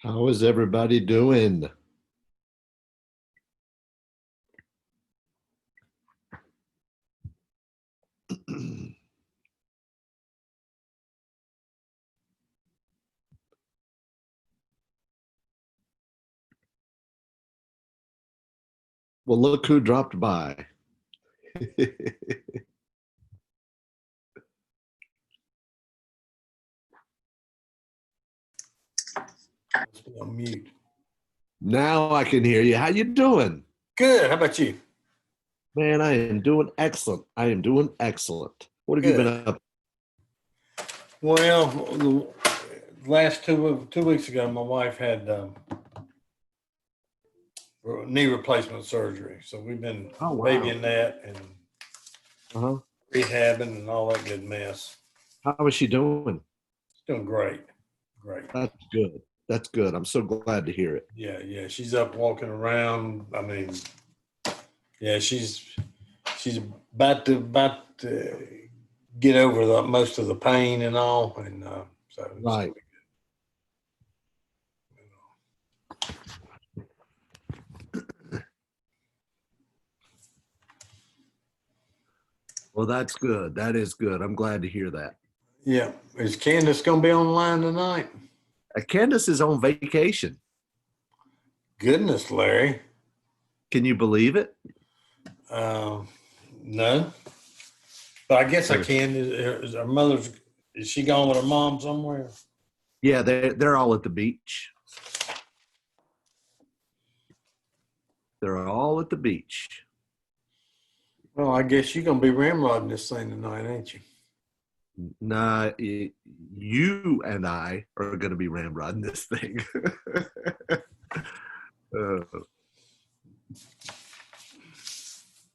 How is everybody doing? Well, look who dropped by. Must be on mute. Now I can hear you. How you doing? Good. How about you? Man, I am doing excellent. I am doing excellent. What have you Good. been up? Well, the last two weeks ago, my wife had knee replacement surgery, so we've been Oh, wow. babying that and Uh-huh. rehabbing and all that good mess. How is she doing? She's doing great. Great. That's good. That's good. I'm so glad to hear it. Yeah. She's up walking around. I mean, yeah, she's about to get over most of the pain and all, and so it's Right. gonna be Well, that's good. That is good. I'm glad to hear that. Yeah. Is Candace gonna be online tonight? Candace is on vacation. Goodness, Larry. Can you believe it? No, but I guess I can. Is her mother's? Is she gone with her mom somewhere? Yeah, they're all at the beach. They're all at the beach. Well, I guess you're gonna be ramrodding this thing tonight, ain't you? Nah, you and I are going to be ramrodding this thing. uh,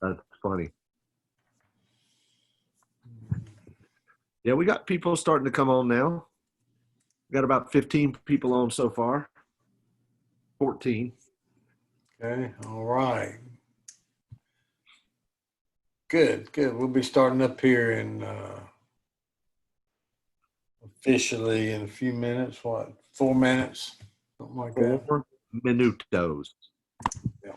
that's funny. Yeah, we got people starting to come on now. We got about 15 people on so far. 14. Okay. All right. Good. We'll be starting up here in officially in a few minutes. What? 4 minutes? Something like that. 4 minutos. Yeah.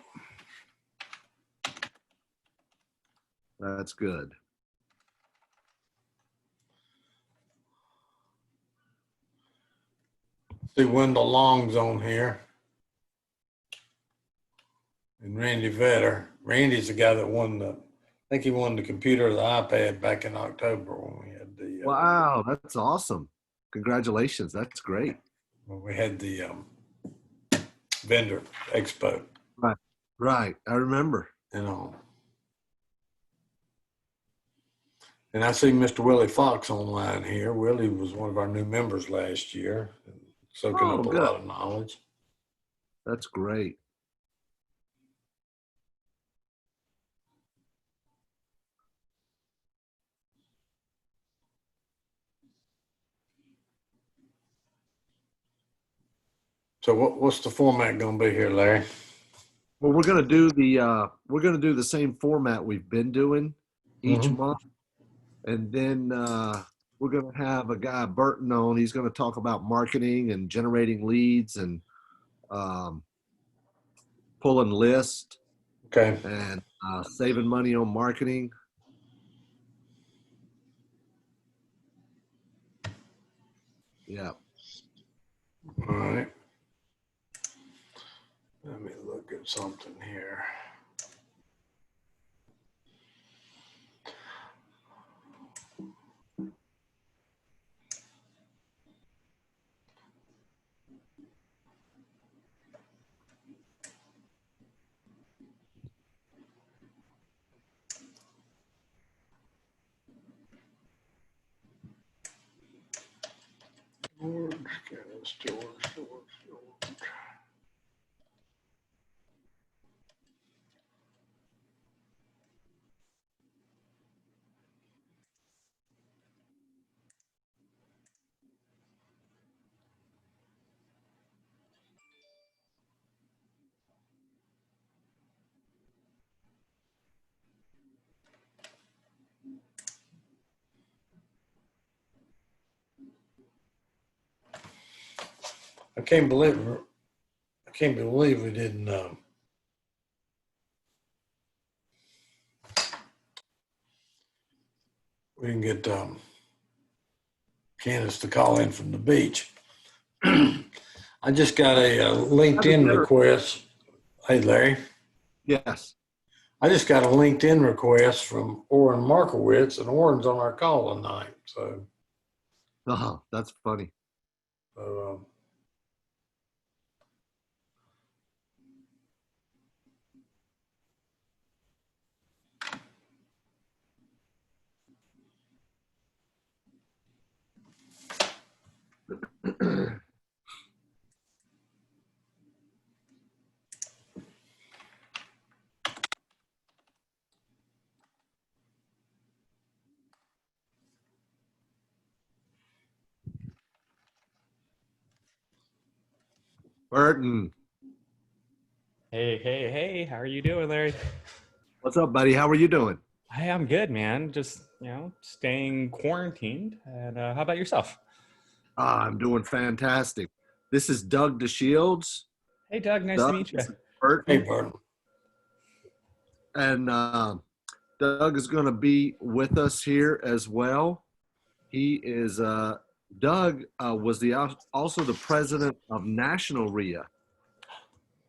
That's good. See Wendell Long's on here. And Randy Vetter. Randy's the guy that I think he won the computer or the iPad back in October when we had the Wow, that's awesome. Congratulations. That's great. Vendor expo. Right. I remember. And I see Mr. Willie Fox online here. Willie was one of our new members last year, soaking up a good. lot of knowledge. That's great. So what's the format going to be here, Larry? Well, we're gonna do the same format we've been doing each month, and then we're gonna have a guy Burton on. He's gonna talk about marketing and generating leads and pulling lists. Okay. And saving money on marketing. Yeah. All right. Let me look at something here. George. I can't believe we didn't. We didn't get Candace to call in from the beach. I just got a LinkedIn request. Hey, Larry. Yes. I just got a LinkedIn request from Orrin Markowitz, and Orrin's on our call tonight. So, That's funny. So, Burton. Hey, how are you doing, Larry? What's up, buddy? How are you doing? Hey, I'm good, man. Just, staying quarantined. And how about yourself? I'm doing fantastic. This is Doug DeShields. Hey, Doug, nice to Doug, meet you. this is Burton. hey, Burton. And Doug is going to be with us here as well. He is Doug was also the president of National REIA.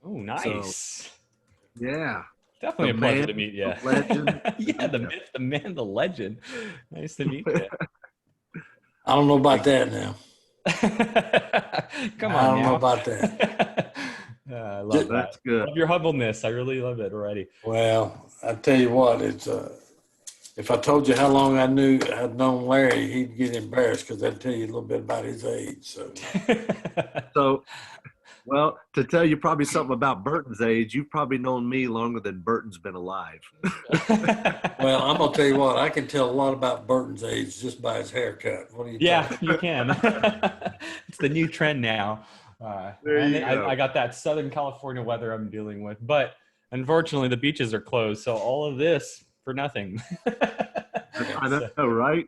Oh, nice. So, yeah. Definitely a pleasure to meet you. Legend. Yeah, the myth, the man, the legend. Nice to meet you. I don't know about that now. Come on, I don't now. know about that. I love that. That's good. Love your humbleness. I really love it already. Well, I tell you what, it's if I told you how long I'd known Larry, he'd get embarrassed because I'd tell you a little bit about his age. So, Well, to tell you probably something about Burton's age, you've probably known me longer than Burton's been alive. well, I'm gonna tell you what, I can tell a lot about Burton's age just by his haircut. What do you? Yeah, you can. It's the new trend now. I got that Southern California weather I'm dealing with, but unfortunately the beaches are closed, so all of this for nothing. I know, right?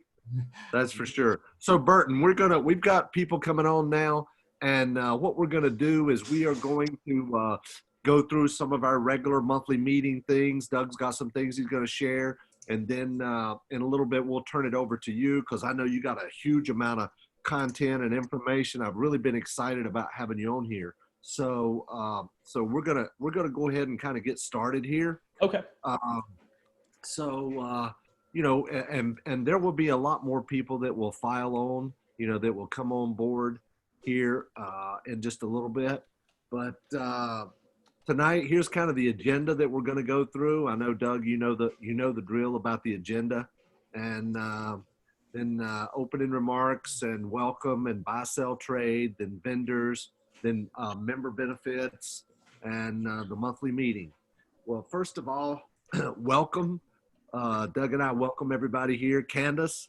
That's for sure. So Burton, we've got people coming on now, and what we're gonna do is we are going to go through some of our regular monthly meeting things. Doug's got some things he's gonna share, and then in a little bit we'll turn it over to you because I know you got a huge amount of content and information. I've really been excited about having you on here. So so we're gonna go ahead and kind of get started here. Okay. You know, and there will be a lot more people that will file on, you know, that will come on board here in just a little bit. But tonight, here's kind of the agenda that we're going to go through. I know, Doug, you know the drill about the agenda, and then opening remarks and welcome and buy sell trade, then vendors, then member benefits, and the monthly meeting. Well, first of all, welcome. Doug and I welcome everybody here. Candace,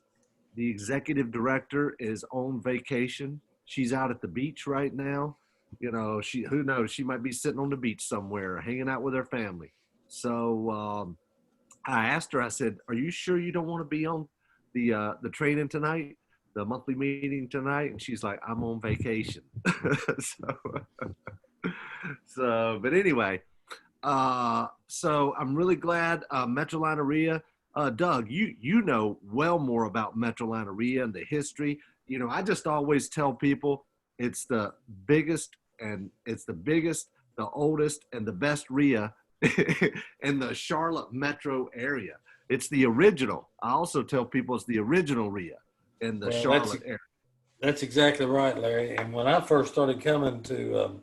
the executive director, is on vacation. She's out at the beach right now. You know, who knows? She might be sitting on the beach somewhere, hanging out with her family. So I asked her. I said, "Are you sure you don't want to be on the training tonight, the monthly meeting tonight?" And she's like, "I'm on vacation." But anyway. So I'm really glad Metrolina REIA. Doug, you know well more about Metrolina REIA and the history. You know, I just always tell people it's the biggest, the oldest, and the best REIA in the Charlotte metro area. It's the original. I also tell people it's the original REIA in the Charlotte area. That's exactly right, Larry. And when I first started coming to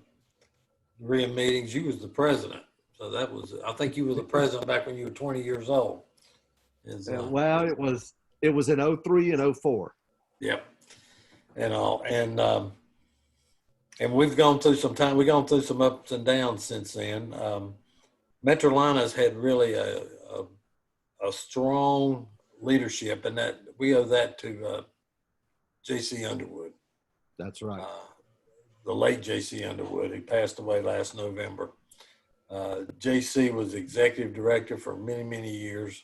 REIA meetings, you was the president. So that was, I think you were the president back when you were 20 years old. Well, it was in 03 and 04. Yep. And we've gone through some time. We've gone through some ups and downs since then. Metrolina's had really a strong leadership, and that we owe that to J.C. Underwood. That's right. The late J.C. Underwood. He passed away last November. J.C. was executive director for many, many years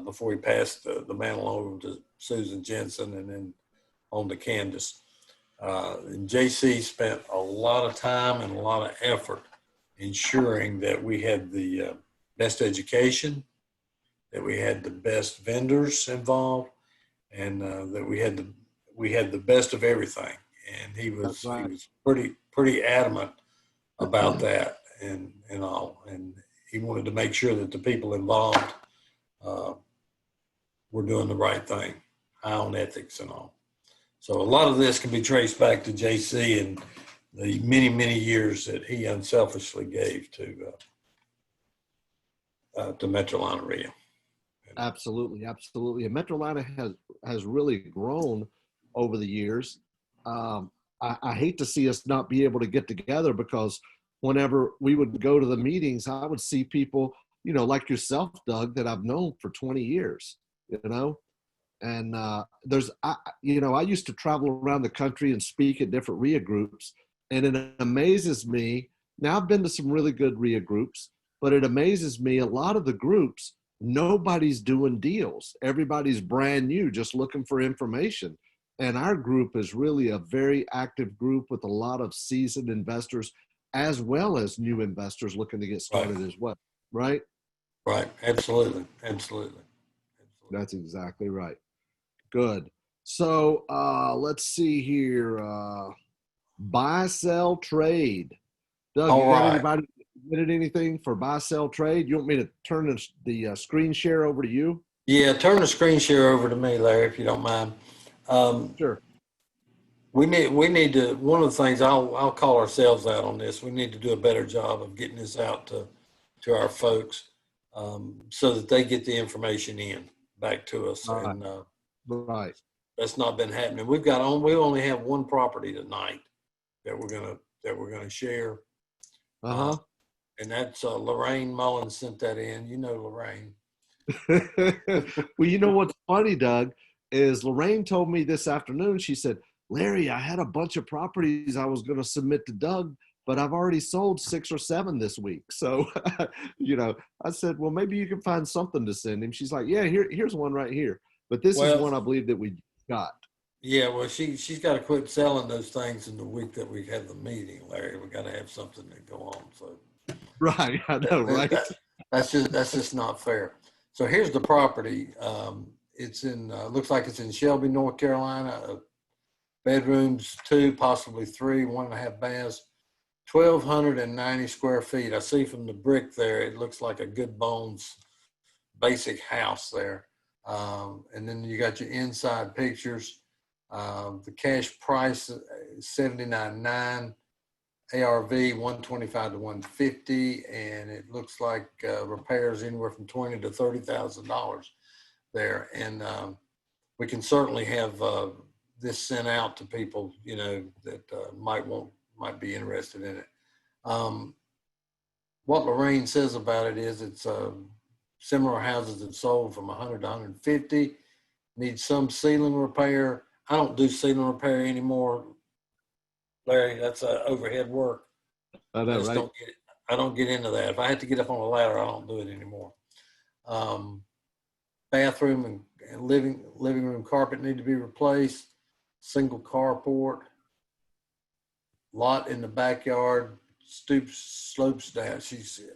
before he passed the mantle over to Susan Jensen and then on to Candace. And JC spent a lot of time and a lot of effort ensuring that we had the best education, that we had the best vendors involved, and that we had the best of everything. And he was pretty adamant about that and all. And he wanted to make sure that the people involved were doing the right thing, high on ethics and all. So a lot of this can be traced back to JC and the many, many years that he unselfishly gave to Metrolina REIA. Absolutely, absolutely. And Metrolina has really grown over the years. I hate to see us not be able to get together, because whenever we would go to the meetings, I would see people, you know, like yourself, Doug, that I've known for 20 years, you know. And I used to travel around the country and speak at different REIA groups, and it amazes me. Now, I've been to some really good REIA groups, but it amazes me, a lot of the groups, nobody's doing deals. Everybody's brand new, just looking for information. And our group is really a very active group with a lot of seasoned investors, as well as new investors looking to get started as well. Right? Right. Absolutely. Absolutely. That's exactly right. Good. So let's see here. Buy, sell, trade. Doug, All you got right. anybody submitted anything for buy, sell, trade? You want me to turn the screen share over to you? Yeah, turn the screen share over to me, Larry, if you don't mind. Sure. We need to, one of the things, I'll call ourselves out on this. We need to do a better job of getting this out to our folks, so that they get the information in back to us. Right. And Right. that's not been happening. We only have one property tonight that we're gonna share. Uh-huh. And that's Lorraine Mullins sent that in. You know Lorraine. Well, you know what's funny, Doug, is Lorraine told me this afternoon. She said, Larry, I had a bunch of properties I was going to submit to Doug, but I've already sold 6 or 7 this week. So, you know, I said, well, maybe you can find something to send him. She's like, yeah, here's one right here. But this is one I believe that we got. Yeah, well, she's got to quit selling those things in the week that we have the meeting, Larry. We got to have something to go on. So, right, I know, right? That's just not fair. So here's the property. It's in looks like it's in Shelby, North Carolina. Bedrooms 2, possibly 3, 1.5 baths, 1,290 square feet. I see from the brick there, it looks like a good bones basic house there. And then you got your inside pictures. The cash price is $79,900, ARV 125 to 150, and it looks like repairs anywhere from $20,000 to $30,000 there. And we can certainly have this sent out to people, you know, that might be interested in it. What Lorraine says about it is it's similar houses that sold from 100 to 150, need some ceiling repair. I don't do ceiling repair anymore, Larry. That's overhead work. I know, right? I don't get into that. If I have to get up on a ladder, I don't do it anymore. Bathroom and living room carpet need to be replaced. Single carport. Lot in the backyard. Slopes down.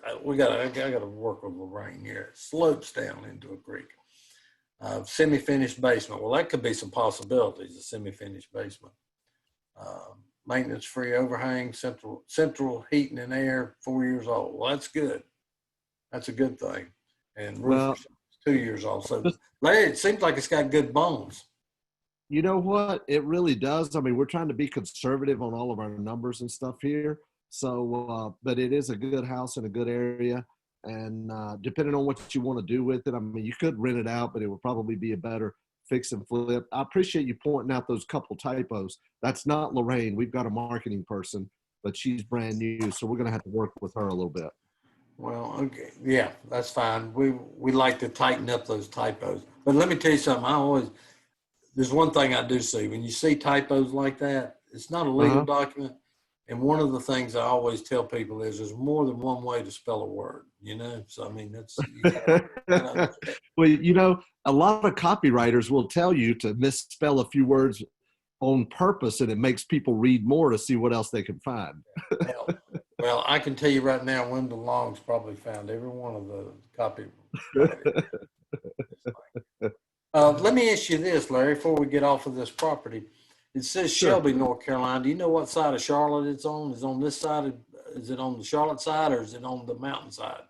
I gotta work with Lorraine here. It slopes down into a creek. Semi-finished basement. Well, that could be some possibilities. A semi-finished basement. Maintenance-free overhang. Central heating and air. 4 years old. Well, that's good. That's a good thing. And roof is 2 years old. So, Larry, it seems like it's got good bones. You know what? It really does. I mean, we're trying to be conservative on all of our numbers and stuff here. So, but it is a good house in a good area. And depending on what you want to do with it, I mean, you could rent it out, but it would probably be a better fix and flip. I appreciate you pointing out those couple typos. That's not Lorraine. We've got a marketing person, but she's brand new. So we're going to have to work with her a little bit. Well, okay. Yeah, that's fine. We like to tighten up those typos. But let me tell you something. There's one thing I do see. When you see typos like that, it's not a legal document. And one of the things I always tell people is there's more than one way to spell a word, you know? So, I mean, that's, well, you know, a lot of copywriters will tell you to misspell a few words on purpose, and it makes people read more to see what else they can find. Well, I can tell you right now, Wendell Long's probably found every one of the copy. Let me ask you this, Larry, before we get off of this property. It says Sure. Shelby, North Carolina. Do you know what side of Charlotte it's on? Is it on this side? Is it on the Charlotte side, or is it on the mountain side?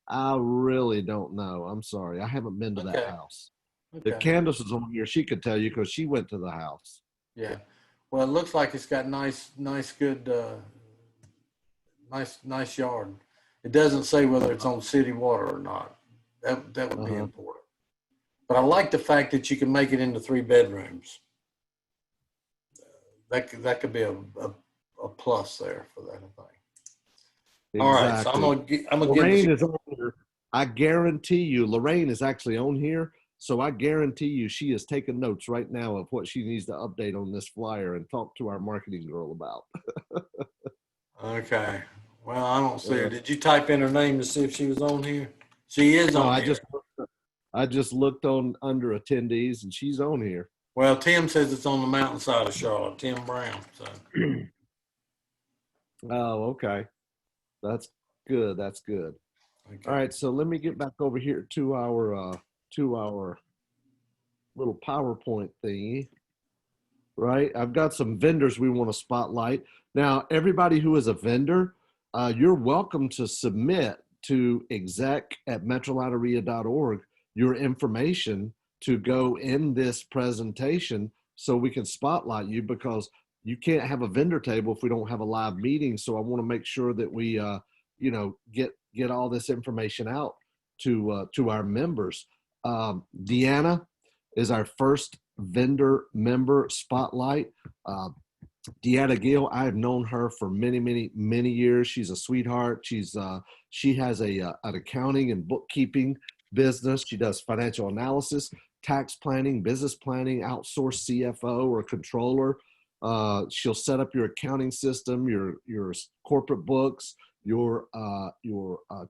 I really don't know. I'm sorry. I haven't been to Okay. that house. Okay. If Candace was on here, she could tell you because she went to the house. Yeah. Well, it looks like it's got good, nice yard. It doesn't say whether it's on city water or not. That would be important. But I like the fact that you can make it into 3 bedrooms. That could be a plus there for that, I think. Exactly. All right, so I'm gonna Lorraine give is on here. I guarantee you, Lorraine is actually on here. So I guarantee you she is taking notes right now of what she needs to update on this flyer and talk to our marketing girl about. Okay. Well, I don't see her. Did you type in her name to see if she was on here? She is on here. I just looked on under attendees and she's on here. Well, Tim says it's on the mountain side of Charlotte, Tim Brown. So. Oh, okay. That's good. That's good. Okay. All right. So let me get back over here to our little PowerPoint thingy. Right. I've got some vendors we want to spotlight. Now, everybody who is a vendor, you're welcome to submit to exec@metrolinaria.org your information to go in this presentation so we can spotlight you, because you can't have a vendor table if we don't have a live meeting. So I want to make sure that we, get all this information out to our members. Deanna is our first vendor member spotlight. Deanna Gill, I have known her for many, many, many years. She's a sweetheart. She has an accounting and bookkeeping business. She does financial analysis, tax planning, business planning, outsourced CFO or controller. She'll set up your accounting system, your corporate books, your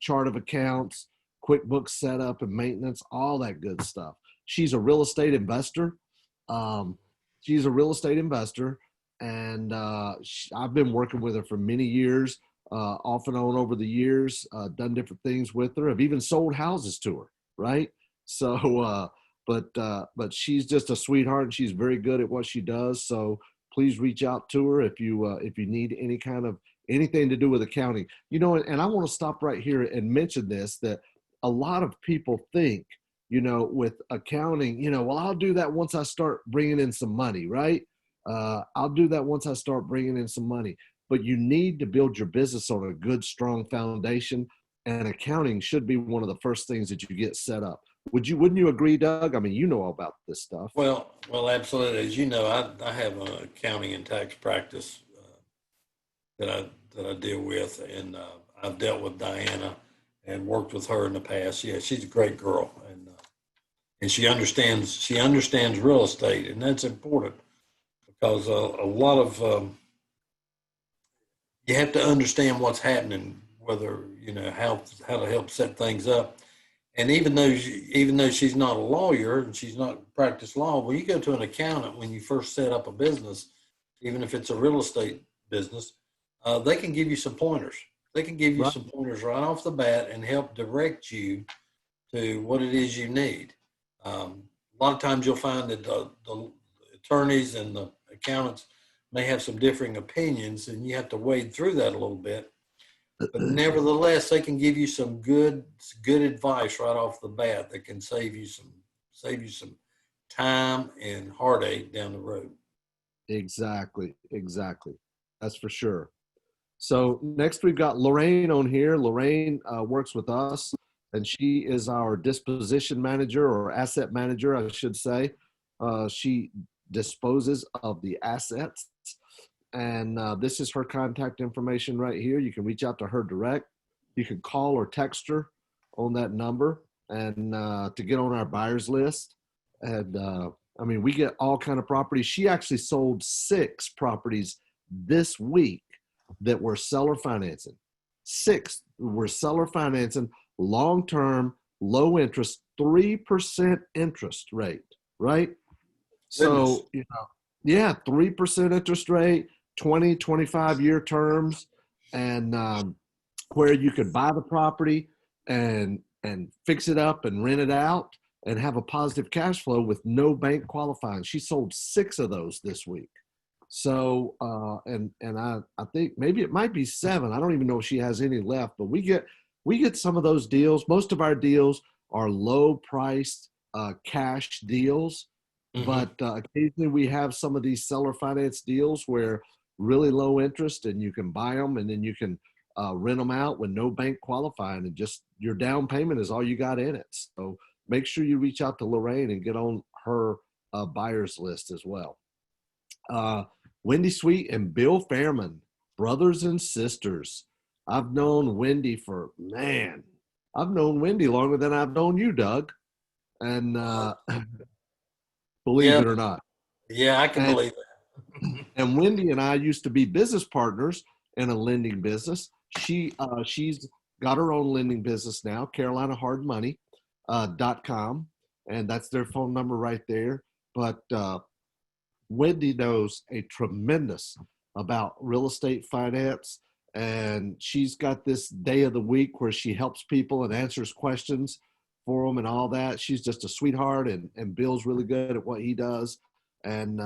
chart of accounts, QuickBooks setup and maintenance, all that good stuff. She's a real estate investor. And I've been working with her for many years, off and on over the years, done different things with her. I've even sold houses to her, right? So, but she's just a sweetheart and she's very good at what she does. So please reach out to her if you need anything to do with accounting. And I want to stop right here and mention this, that a lot of people think, with accounting, well, I'll do that once I start bringing in some money, right? I'll do that once I start bringing in some money. But you need to build your business on a good, strong foundation, and accounting should be one of the first things that you get set up. Wouldn't you agree, Doug? I mean, you know all about this stuff. Well, absolutely. As you know, I have an accounting and tax practice that I deal with, and I've dealt with Diana and worked with her in the past. Yeah, she's a great girl, and she understands real estate, and that's important because a lot of you have to understand what's happening, whether how to help set things up. And even though she's not a lawyer and she's not practiced law, when you go to an accountant when you first set up a business, even if it's a real estate business, they can give you some pointers. They can give you some pointers right off the bat and help direct you to what it is you need. A lot of times you'll find that the attorneys and the accountants may have some differing opinions, and you have to wade through that a little bit. But nevertheless, they can give you some good advice right off the bat that can save you some time and heartache down the road. Exactly. That's for sure. So next we've got Lorraine on here. Lorraine works with us, and she is our disposition manager, or asset manager, I should say. She disposes of the assets. And this is her contact information right here. You can reach out to her direct. You can call or text her on that number and to get on our buyers list. And we get all kind of properties. She actually sold 6 properties this week that were seller financing. 6 were seller financing, long-term, low interest, 3% interest rate, right? So, Yeah, 3% interest rate, 20, 25-year terms, and where you could buy the property and fix it up and rent it out and have a positive cash flow with no bank qualifying. She sold 6 of those this week. So and I think maybe it might be 7. I don't even know if she has any left, but we get some of those deals. Most of our deals are low priced cash deals, Mm-hmm. but occasionally we have some of these seller finance deals where really low interest and you can buy them and then you can rent them out with no bank qualifying and just your down payment is all you got in it. So make sure you reach out to Lorraine and get on her buyers list as well. Uh, Wendy Sweet and Bill Fairman, brothers and sisters. I've known Wendy I've known Wendy longer than I've known you, Doug. And believe Yeah, it or not. yeah, I can And, believe that. and Wendy and I used to be business partners in a lending business. She's got her own lending business now, CarolinaHardMoney.com, and that's their phone number right there. But Wendy knows a tremendous about real estate finance, and she's got this day of the week where she helps people and answers questions for them and all that. She's just a sweetheart, and Bill's really good at what he does. And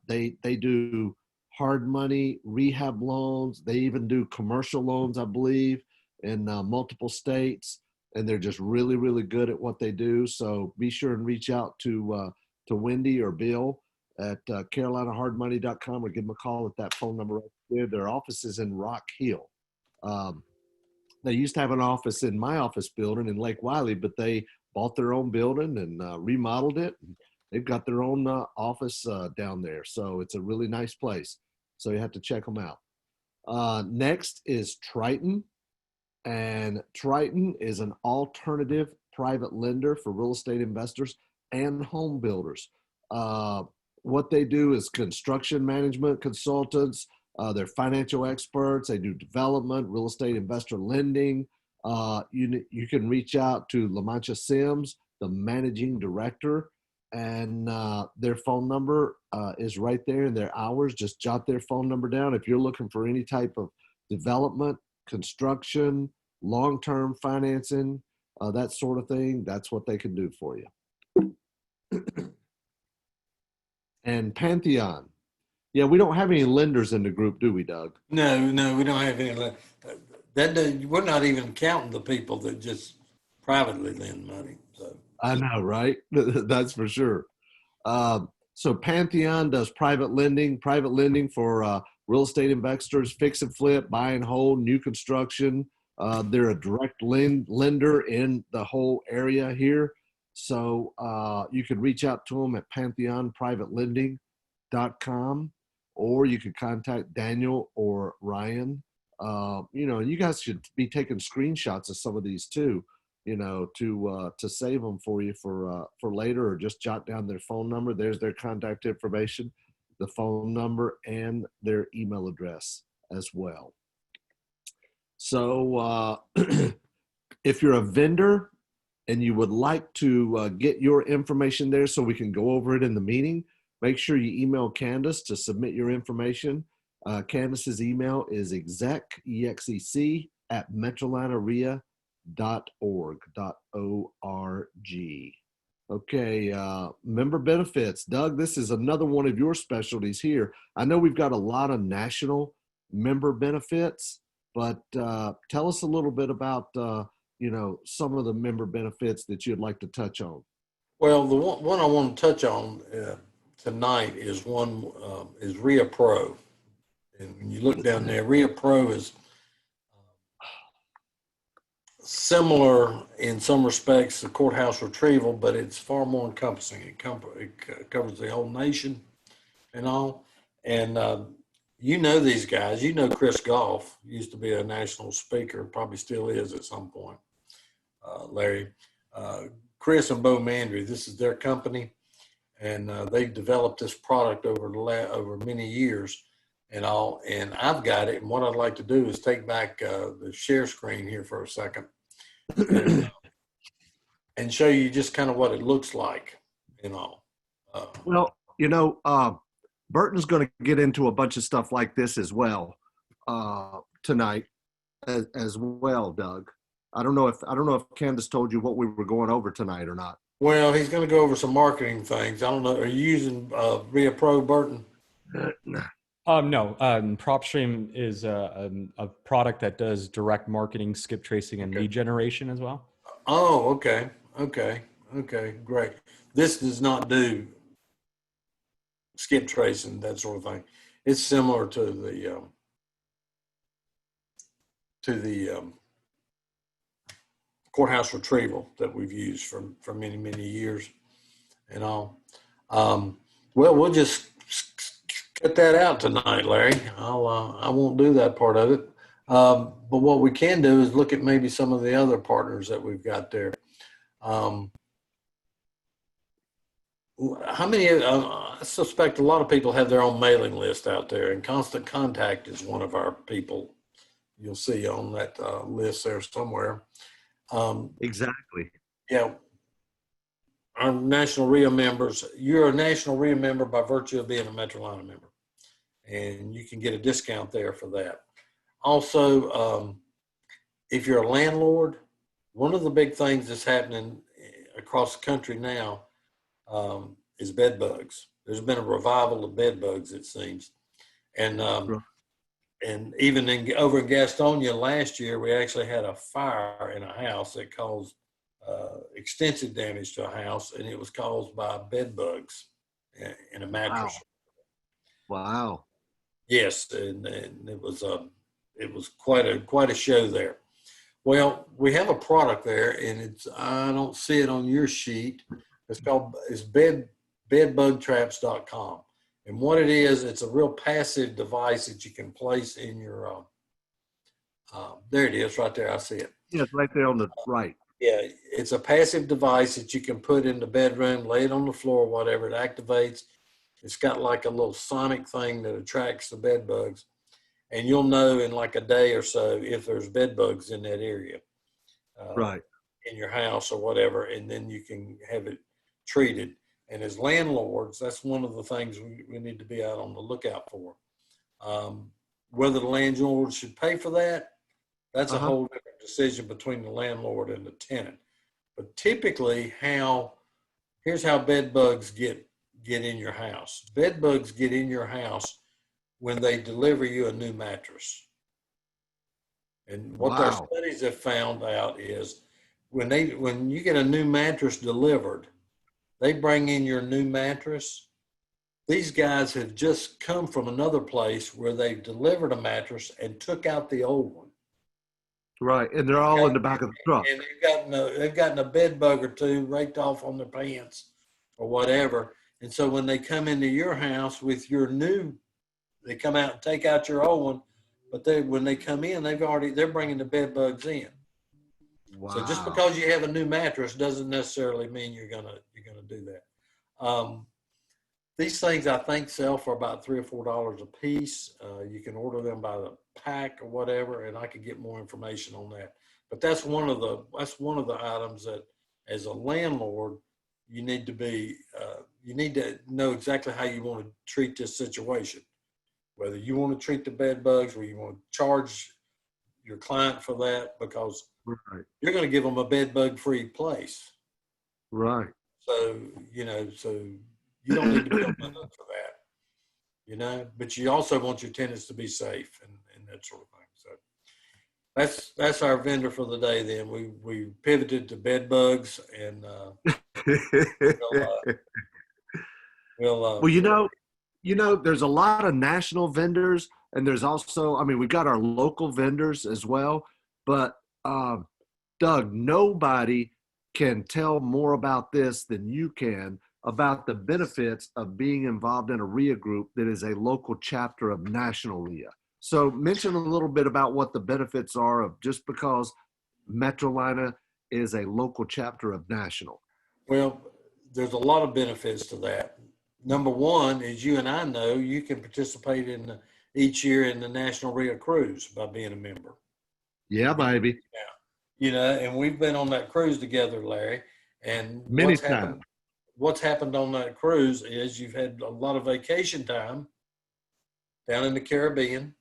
they do hard money rehab loans. They even do commercial loans, I believe, in multiple states. And they're just really, really good at what they do. So be sure and reach out to Wendy or Bill at CarolinaHardMoney.com or give them a call at that phone number right there. Their office is in Rock Hill. Um, they used to have an office in my office building in Lake Wiley, but they bought their own building and remodeled it. They've got their own office down there. So it's a really nice place. So you have to check them out. Next is Triton. And Triton is an alternative private lender for real estate investors and home builders. What they do is construction management consultants. They're financial experts. They do development, real estate investor lending. You can reach out to LaMancha Sims, the managing director, and their phone number is right there in their hours. Just jot their phone number down. If you're looking for any type of development, construction, long-term financing, that sort of thing, that's what they can do for you. And Pantheon. Yeah, we don't have any lenders in the group, do we, Doug? No, we don't have any. We're not even counting the people that just privately lend money. So I know, right? That's for sure. So Pantheon does private lending for real estate investors, fix and flip, buy and hold, new construction. They're a direct lender in the whole area here. So you could reach out to them at PantheonPrivateLending.com, or you could contact Daniel or Ryan. You guys should be taking screenshots of some of these too, to save them for you for later, or just jot down their phone number. There's their contact information, the phone number, and their email address as well. So if you're a vendor and you would like to get your information there so we can go over it in the meeting, make sure you email Candace to submit your information. Candace's email is exec at metrolinareia.org. Okay, member benefits. Doug, this is another one of your specialties here. I know we've got a lot of national member benefits, but tell us a little bit about some of the member benefits that you'd like to touch on. well, the one I want to touch on tonight is REIA Pro. And when you look down there, REIA Pro is similar in some respects to courthouse retrieval, but it's far more encompassing. It covers the whole nation and all. And these guys. Chris Goff used to be a national speaker, probably still is at some point. Larry, Chris and Bo Mandry, this is their company, and they've developed this product over many years and all. And I've got it. And what I'd like to do is take back the share screen here for a second and show you just kind of what it looks like, Well, Burton's going to get into a bunch of stuff like this as well tonight, as well, Doug. I don't know if Candace told you what we were going over tonight or not. Well, he's going to go over some marketing things. I don't know. Are you using REIA Pro, Burton? No. PropStream is a product that does direct marketing, skip tracing, and lead generation as well. Oh, okay. Great. This does not do skip tracing, that sort of thing. It's similar to the courthouse retrieval that we've used for many, many years and all. Well, we'll just cut that out tonight, Larry. I won't do that part of it. But what we can do is look at maybe some of the other partners that we've got there. How many, I suspect a lot of people have their own mailing list out there, and Constant Contact is one of our people you'll see on that list there somewhere. Exactly. Yeah. Our National REIA members, you're a National REIA member by virtue of being a Metrolina member, and you can get a discount there for that. Also, if you're a landlord, one of the big things that's happening across the country now is bed bugs. There's been a revival of bed bugs, it seems. And and even over in Gastonia last year, we actually had a fire in a house that caused extensive damage to a house, and it was caused by bed bugs in a mattress. Wow. Yes, and it was quite a show there. Well, we have a product there, and I don't see it on your sheet. It's bedbugtraps.com. And what it is, it's a real passive device that you can place in your, there it is right there. I see it. Yeah, it's right there on the right. Yeah, it's a passive device that you can put in the bedroom, lay it on the floor, whatever, it activates. It's got like a little sonic thing that attracts the bed bugs. And you'll know in like a day or so if there's bed bugs in that area. Right. In your house or whatever, and then you can have it treated. And as landlords, that's one of the things we need to be out on the lookout for. Whether the landlord should pay for that, that's a whole different decision between the landlord and the tenant. But typically, here's how bed bugs get in your house. Bed bugs get in your house when they deliver you a new mattress. And what their studies have found out is when you get a new mattress delivered, they bring in your new mattress. These guys have just come from another place where they delivered a mattress and took out the old one. Right, and they're all in the back of the truck. And they've gotten a bed bug or two raked off on their pants or whatever. And so when they come into your house with your new, they come out and take out your old one. But when they come in, they're bringing the bed bugs in. Wow. So just because you have a new mattress doesn't necessarily mean you're gonna do that. These things I think sell for about $3 or $4 a piece. You can order them by the pack or whatever, and I could get more information on that. But that's one of the items that, as a landlord, you need to know exactly how you want to treat this situation. Whether you want to treat the bed bugs, or you want to charge your client for that, because you're going to give them a bed bug free place. Right. So you don't need to be on the hook for that, but you also want your tenants to be safe and that sort of thing. So that's our vendor for the day. Then we pivoted to bed bugs, and well, there's a lot of national vendors, and there's also, we've got our local vendors as well. But Doug, nobody can tell more about this than you can, about the benefits of being involved in a REIA group that is a local chapter of National REIA. So mention a little bit about what the benefits are of just because Metrolina is a local chapter of National. Well, there's a lot of benefits to that. Number one, as you and I know, you can participate each year in the National REIA Cruise by being a member. Yeah, baby. Yeah. And we've been on that cruise together, Larry. And many times. what's happened on that cruise is you've had a lot of vacation time down in the Caribbean,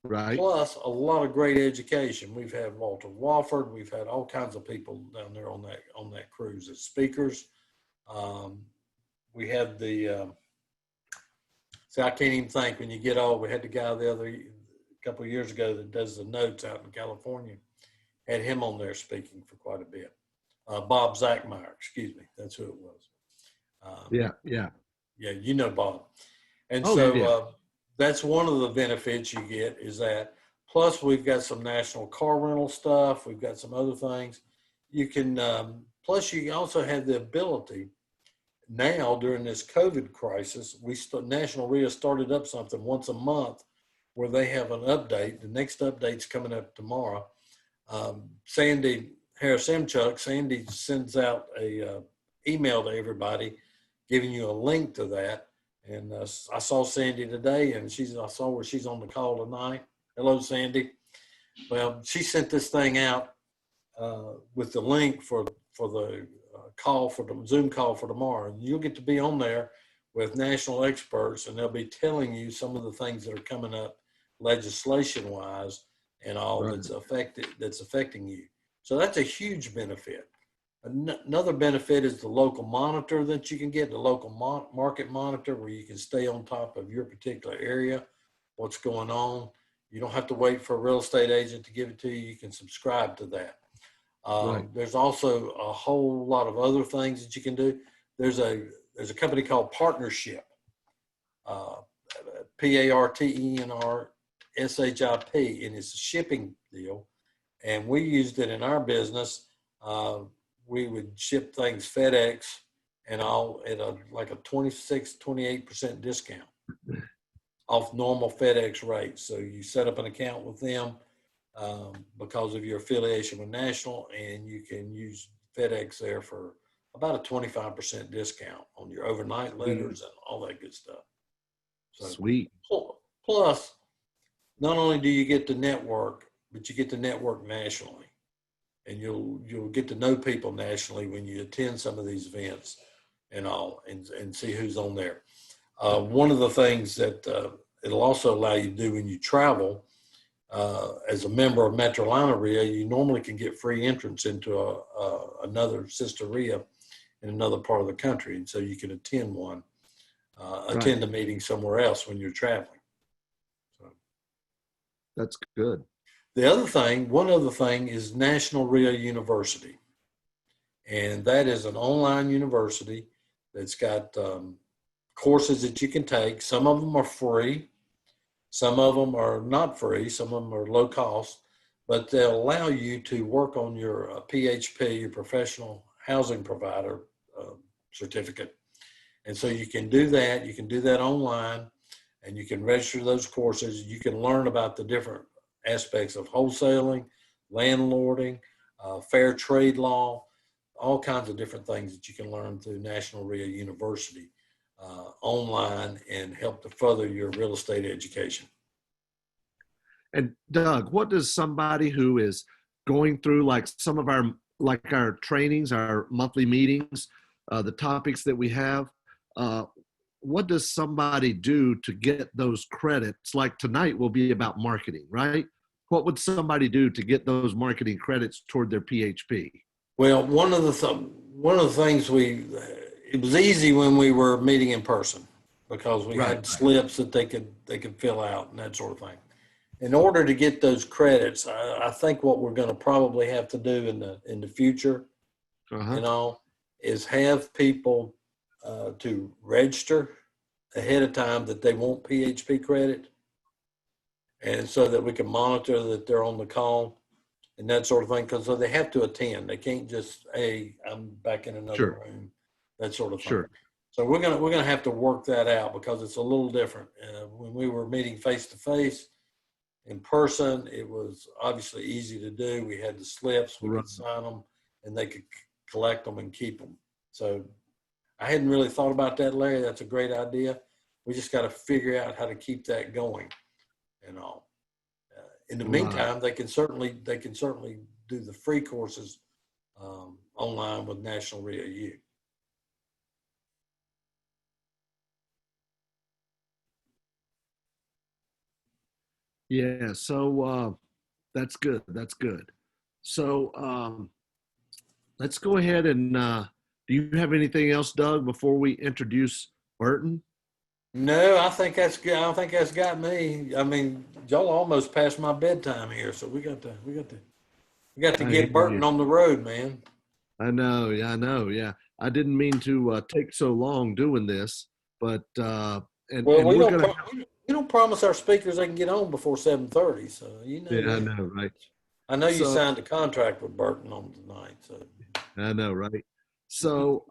Right. plus a lot of great education. We've had Walter Wofford. We've had all kinds of people down there on that cruise as speakers. We had the see, I can't even think when you get old. We had the guy a couple of years ago that does the notes out in California. Had him on there speaking for quite a bit. Bob Zachmeyer, excuse me, that's who it was. Yeah. Yeah, you know Bob. And Oh, so yeah. that's one of the benefits you get is that. Plus, we've got some national car rental stuff. We've got some other things. You can, plus you also have the ability now during this COVID crisis, National REIA started up something once a month where they have an update. The next update's coming up tomorrow. Sandy Harris-Imchuk, Sandy sends out a email to everybody giving you a link to that. And I saw Sandy today, and I saw where she's on the call tonight. Hello, Sandy. Well, she sent this thing out with the link for the call for the Zoom call for tomorrow. And you'll get to be on there with national experts, and they'll be telling you some of the things that are coming up legislation-wise and all Right. that's affecting you. So that's a huge benefit. Another benefit is the local monitor that you can get, the local market monitor, where you can stay on top of your particular area, what's going on. You don't have to wait for a real estate agent to give it to you. You can subscribe to that. Right. There's also a whole lot of other things that you can do. There's a company called Partnership, PARTENRSHIP, and it's a shipping deal. And we used it in our business. We would ship things FedEx and all at like a 26-28% discount off normal FedEx rates. So you set up an account with them because of your affiliation with National, and you can use FedEx there for about a 25% discount on your overnight letters and all that good stuff. So, Sweet. Plus, not only do you get the network, but you get to network nationally, and you'll get to know people nationally when you attend some of these events and all, and see who's on there. One of the things that it'll also allow you to do when you travel, as a member of Metrolina REIA, you normally can get free entrance into another sister REIA in another part of the country, and so you can attend attend a meeting somewhere else when you're traveling. So. That's good. One other thing is National REIA University. And that is an online university that's got courses that you can take. Some of them are free. Some of them are not free. Some of them are low cost, but they'll allow you to work on your PHP, your professional housing provider certificate. And so you can do that. You can do that online, and you can register those courses. You can learn about the different aspects of wholesaling, landlording, fair trade law, all kinds of different things that you can learn through National REIA University online, and help to further your real estate education. And Doug, what does somebody who is going through like some of our trainings, our monthly meetings, the topics that we have, what does somebody do to get those credits? Like tonight will be about marketing, right? What would somebody do to get those marketing credits toward their PHP? Well, one of the things it was easy when we were meeting in person, because we had slips that they could fill out and that sort of thing. In order to get those credits, I think what we're going to probably have to do in the future, is have people to register ahead of time that they want PHP credit, and so that we can monitor that they're on the call and that sort of thing, because they have to attend. They can't just, hey, I'm back in another room, that sort of thing. Sure. So we're gonna have to work that out, because it's a little different. When we were meeting face to face in person, it was obviously easy to do. We had the slips, we could sign them, and they could collect them and keep them. So I hadn't really thought about that, Larry. That's a great idea. We just got to figure out how to keep that going and all. In the meantime, they can certainly do the free courses online with National REIA U. Yeah. So that's good. That's good. So let's go ahead and do you have anything else, Doug, before we introduce Burton? No, I think that's good. I don't think that's got me. I mean, y'all almost past my bedtime here, so we got to I hear get you. Burton on the road, man. I know. Yeah, I know. Yeah. I didn't mean to take so long doing this, but Well, and we're gonna. we don't promise our speakers they can get on before 7:30. So you know Yeah, I that. know, right? I know you So signed a contract with Burton on tonight. So I know, right? So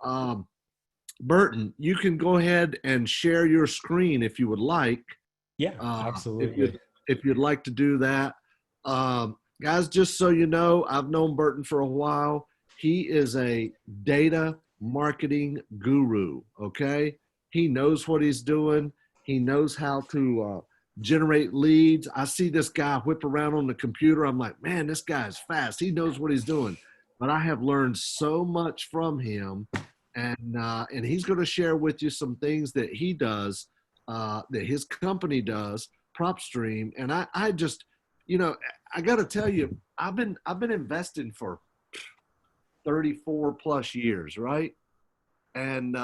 Burton, you can go ahead and share your screen if you would like. Yeah, If absolutely. you'd like to do that, guys, just so you know, I've known Burton for a while. He is a data marketing guru. Okay, he knows what he's doing. He knows how to generate leads. I see this guy whip around on the computer. I'm like, man, this guy's fast. He knows what he's doing. But I have learned so much from him, and he's going to share with you some things that he does, that his company does, PropStream. And I just, I got to tell you, I've been investing for 34 plus years, right? And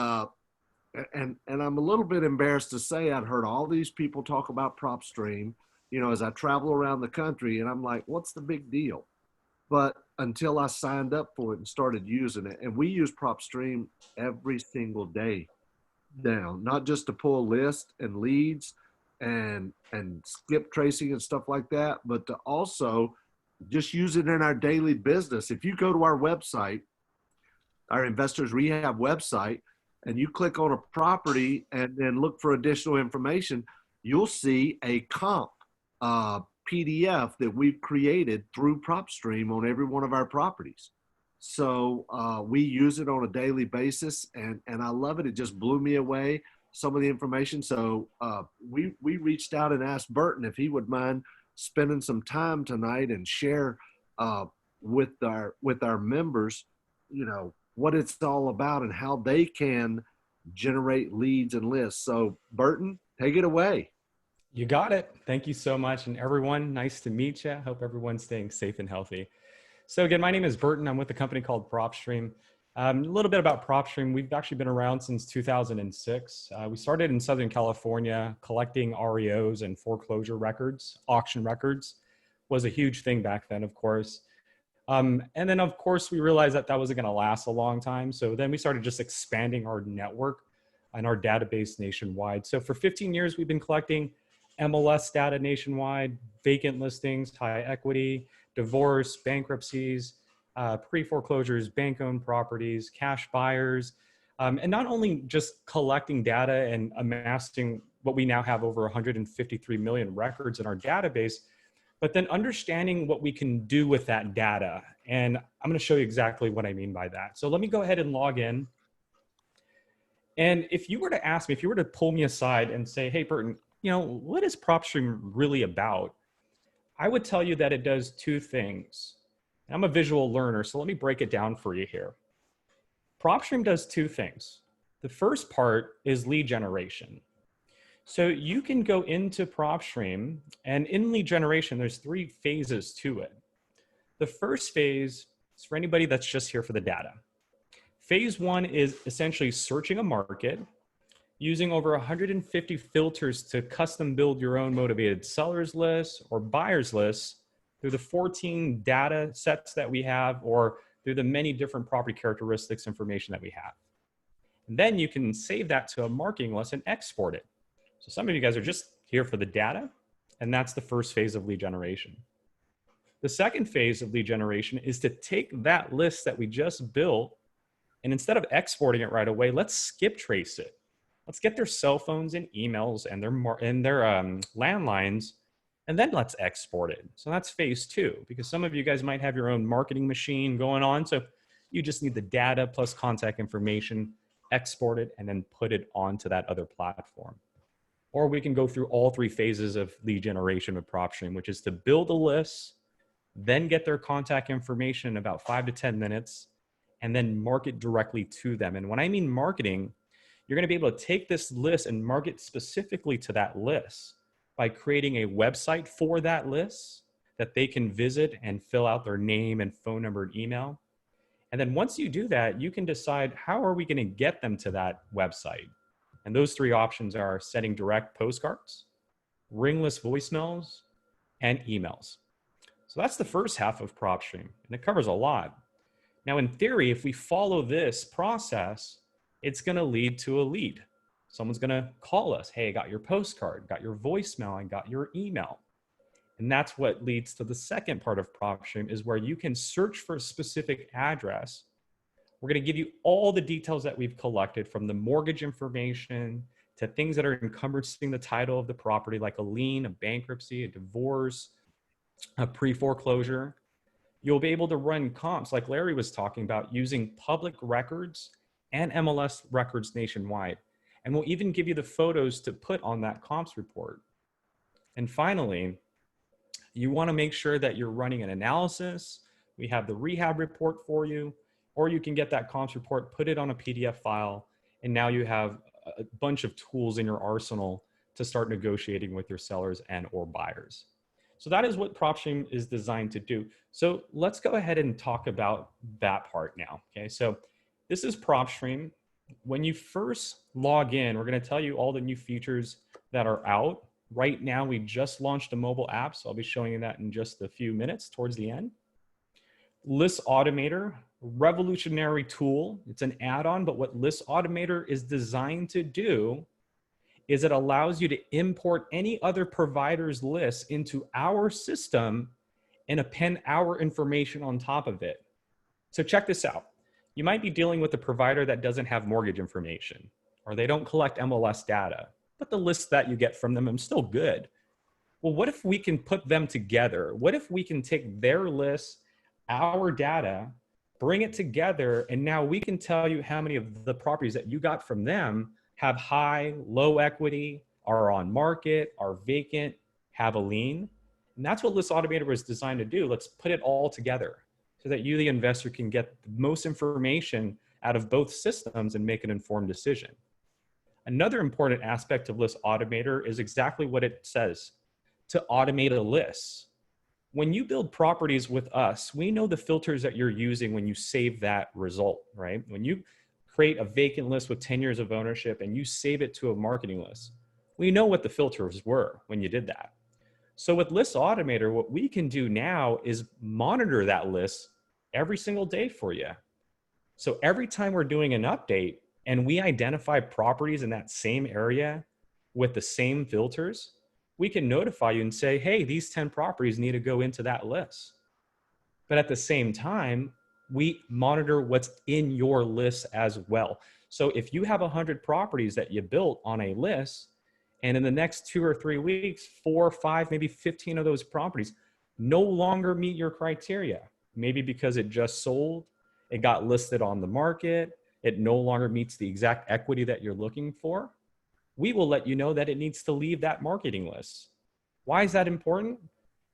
and I'm a little bit embarrassed to say I'd heard all these people talk about PropStream, as I travel around the country, and I'm like, what's the big deal? But until I signed up for it and started using it, and we use PropStream every single day down, not just to pull lists and leads and skip tracing and stuff like that, but to also just use it in our daily business. If you go to our website, our investors rehab website, and you click on a property and then look for additional information, you'll see a comp PDF that we've created through PropStream on every one of our properties. So we use it on a daily basis, and I love it. It just blew me away, some of the information. So we reached out and asked Burton if he would mind spending some time tonight and share with our members, what it's all about and how they can generate leads and lists. So Burton, take it away. You got it. Thank you so much. And everyone, nice to meet you. Hope everyone's staying safe and healthy. So again, my name is Burton. I'm with a company called PropStream. A little bit about PropStream. We've actually been around since 2006. We started in Southern California collecting REOs and foreclosure records. Auction records was a huge thing back then, of course. And then, of course, we realized that that wasn't going to last a long time. So then we started just expanding our network and our database nationwide. So for 15 years, we've been collecting MLS data nationwide, vacant listings, high equity, divorce, bankruptcies, pre-foreclosures, bank-owned properties, cash buyers, and not only just collecting data and amassing what we now have over 153 million records in our database, but then understanding what we can do with that data. And I'm going to show you exactly what I mean by that. So let me go ahead and log in. And if you were to ask me, if you were to pull me aside and say, hey, Burton, what is PropStream really about? I would tell you that it does two things. I'm a visual learner, so let me break it down for you here. PropStream does two things. The first part is lead generation. So you can go into PropStream, and in lead generation, there's three phases to it. The first phase is for anybody that's just here for the data. Phase one is essentially searching a market, using over 150 filters to custom build your own motivated sellers list or buyers lists through the 14 data sets that we have or through the many different property characteristics information that we have. And then you can save that to a marketing list and export it. So some of you guys are just here for the data, and that's the first phase of lead generation. The second phase of lead generation is to take that list that we just built, and instead of exporting it right away, let's skip trace it. Let's get their cell phones and emails and their landlines, and then let's export it. So that's phase two, because some of you guys might have your own marketing machine going on. So you just need the data plus contact information, export it, and then put it onto that other platform. Or we can go through all three phases of lead generation with PropStream, which is to build a list, then get their contact information in about 5 to 10 minutes, and then market directly to them. And when I mean marketing, you're going to be able to take this list and market specifically to that list. by creating a website for that list that they can visit and fill out their name and phone number and email. And then once you do that, you can decide how are we going to get them to that website. And those three options are sending direct postcards, ringless voicemails, and emails. So that's the first half of PropStream, and it covers a lot. Now, in theory, if we follow this process, it's going to lead to a lead. Someone's going to call us, hey, I got your postcard, got your voicemail, I got your email. And that's what leads to the second part of PropStream, is where you can search for a specific address. We're going to give you all the details that we've collected, from the mortgage information to things that are encumbering the title of the property, like a lien, a bankruptcy, a divorce, a pre-foreclosure. You'll be able to run comps like Larry was talking about, using public records and MLS records nationwide. And we'll even give you the photos to put on that comps report. And finally, you want to make sure that you're running an analysis. We have the rehab report for you, or you can get that comps report, put it on a PDF file, and now you have a bunch of tools in your arsenal to start negotiating with your sellers and or buyers. So that is what PropStream is designed to do. So let's go ahead and talk about that part now. Okay, so this is PropStream. When you first log in, we're going to tell you all the new features that are out. Right now, we just launched a mobile app, so I'll be showing you that in just a few minutes towards the end. List Automator, revolutionary tool. It's an add-on, but what List Automator is designed to do is it allows you to import any other provider's list into our system and append our information on top of it. So check this out. You might be dealing with a provider that doesn't have mortgage information, or they don't collect MLS data, but the lists that you get from them are still good. Well, what if we can put them together? What if we can take their lists, our data, bring it together, and now we can tell you how many of the properties that you got from them have high, low equity, are on market, are vacant, have a lien. And that's what List Automator was designed to do. Let's put it all together so that you, the investor, can get the most information out of both systems and make an informed decision. Another important aspect of List Automator is exactly what it says, to automate a list. When you build properties with us, we know the filters that you're using when you save that result, right? When you create a vacant list with 10 years of ownership and you save it to a marketing list, we know what the filters were when you did that. So with List Automator, what we can do now is monitor that list every single day for you. So every time we're doing an update and we identify properties in that same area with the same filters, we can notify you and say, hey, these 10 properties need to go into that list. But at the same time, we monitor what's in your list as well. So if you have 100 properties that you built on a list, and in the next 2 or 3 weeks, 4 or 5, maybe 15 of those properties no longer meet your criteria, maybe because it just sold, it got listed on the market, it no longer meets the exact equity that you're looking for, we will let you know that it needs to leave that marketing list. Why is that important?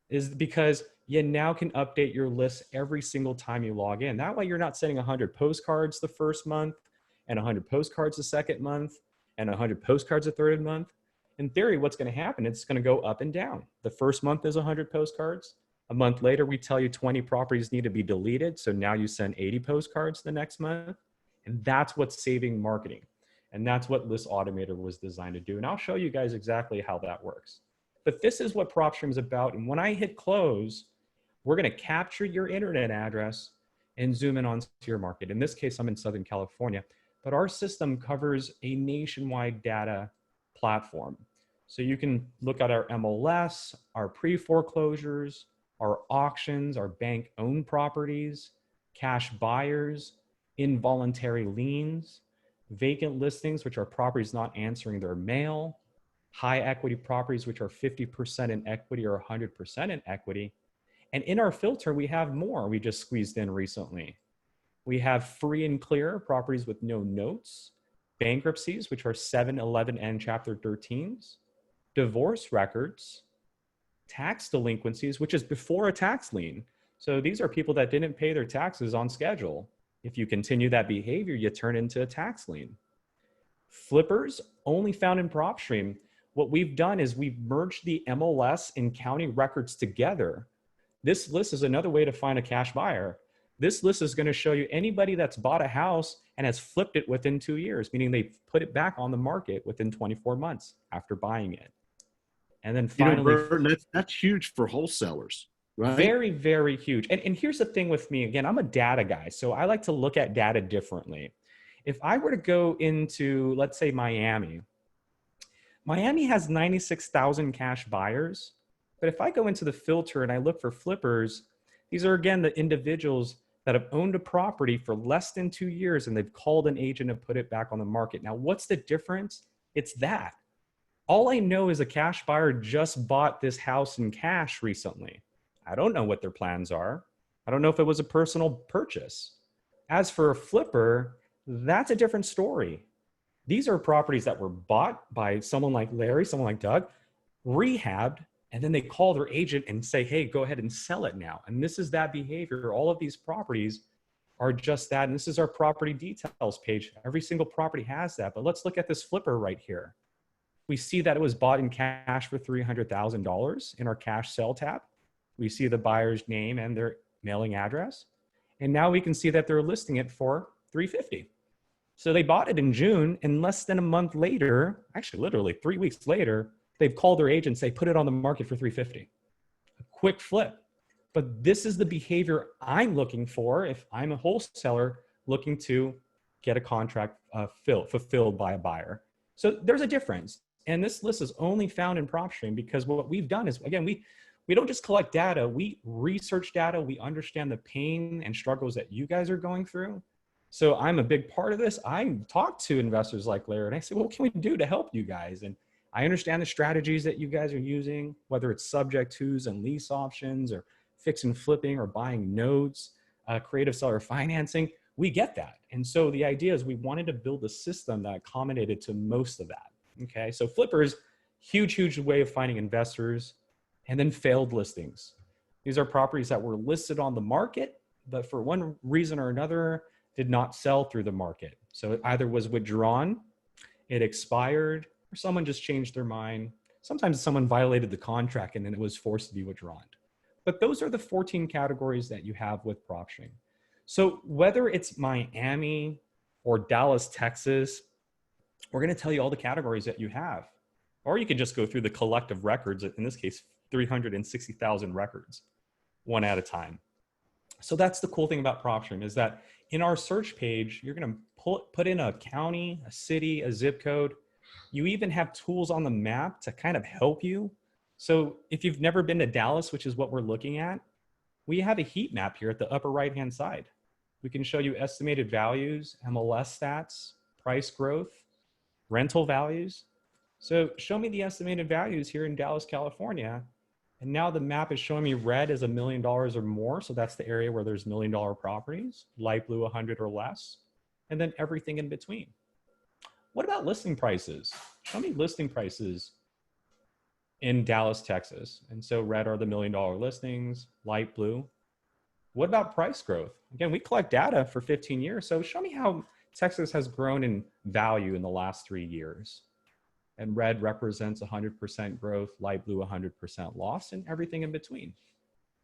Is because you now can update your list every single time you log in. That way you're not sending 100 postcards the first month and 100 postcards the second month and 100 postcards the third month. In theory, what's going to happen, it's going to go up and down. The first month is 100 postcards. A month later, we tell you 20 properties need to be deleted. So now you send 80 postcards the next month. And that's what's saving marketing. And that's what List Automator was designed to do. And I'll show you guys exactly how that works. But this is what PropStream is about. And when I hit close, we're going to capture your internet address and zoom in onto your market. In this case, I'm in Southern California, but our system covers a nationwide data platform. So you can look at our MLS, our pre-foreclosures, our auctions, our bank-owned properties, cash buyers, involuntary liens, vacant listings, which are properties not answering their mail, high equity properties, which are 50% in equity or 100% in equity. And in our filter, we have more we just squeezed in recently. We have free and clear properties with no notes, bankruptcies, which are 7, 11, and Chapter 13s, divorce records, tax delinquencies, which is before a tax lien. So these are people that didn't pay their taxes on schedule. If you continue that behavior, you turn into a tax lien. Flippers, only found in PropStream. what we've done is we've merged the MLS and county records together. This list is another way to find a cash buyer. This list is going to show you anybody that's bought a house and has flipped it within 2 years, meaning they've put it back on the market within 24 months after buying it. And then finally, Burton, that's huge for wholesalers, right? very, very huge. And here's the thing with me, again, I'm a data guy, so I like to look at data differently. If I were to go into, let's say, Miami has 96,000 cash buyers. But if I go into the filter and I look for flippers, these are, again, the individuals that have owned a property for less than 2 years and they've called an agent and put it back on the market. Now, what's the difference? It's that. All I know is a cash buyer just bought this house in cash recently. I don't know what their plans are. I don't know if it was a personal purchase. As for a flipper, that's a different story. These are properties that were bought by someone like Larry, someone like Doug, rehabbed, and then they call their agent and say, hey, go ahead and sell it now. And this is that behavior. All of these properties are just that. And this is our property details page. Every single property has that. But let's look at this flipper right here. We see that it was bought in cash for $300,000 in our cash sell tab. We see the buyer's name and their mailing address. And now we can see that they're listing it for $350,000. So they bought it in June, and less than a month later, actually literally 3 weeks later, they've called their agent and say, put it on the market for $350,000. A quick flip. But this is the behavior I'm looking for if I'm a wholesaler looking to get a contract fulfilled by a buyer. So there's a difference. And this list is only found in PropStream because what we've done is, again, we don't just collect data, we research data, we understand the pain and struggles that you guys are going through. So I'm a big part of this. I talk to investors like Larry and I say, well, what can we do to help you guys? And I understand the strategies that you guys are using, whether it's subject tos and lease options or fix and flipping or buying notes, creative seller financing. We get that. And so the idea is we wanted to build a system that accommodated to most of that. Okay, so flippers, huge way of finding investors. And then failed listings. These are properties that were listed on the market, but for one reason or another, did not sell through the market. So it either was withdrawn, it expired, or someone just changed their mind. Sometimes someone violated the contract and then it was forced to be withdrawn. But those are the 14 categories that you have with PropStream. So whether it's Miami or Dallas, Texas, we're going to tell you all the categories that you have. Or you can just go through the collective records, in this case, 360,000 records, one at a time. So that's the cool thing about PropStream is that in our search page, you're going to put in a county, a city, a zip code. You even have tools on the map to kind of help you. So if you've never been to Dallas, which is what we're looking at, we have a heat map here at the upper right-hand side. We can show you estimated values, MLS stats, price growth, rental values. So show me the estimated values here in Dallas, California. And now the map is showing me red is $1 million or more. So that's the area where there's $1 million properties, light blue 100 or less, and then everything in between. What about listing prices? Show me listing prices in Dallas, Texas. And so red are the $1 million listings, light blue. What about price growth? Again, we collect data for 15 years. So show me how Texas has grown in value in the last 3 years. And red represents 100% growth, light blue 100% loss, and everything in between.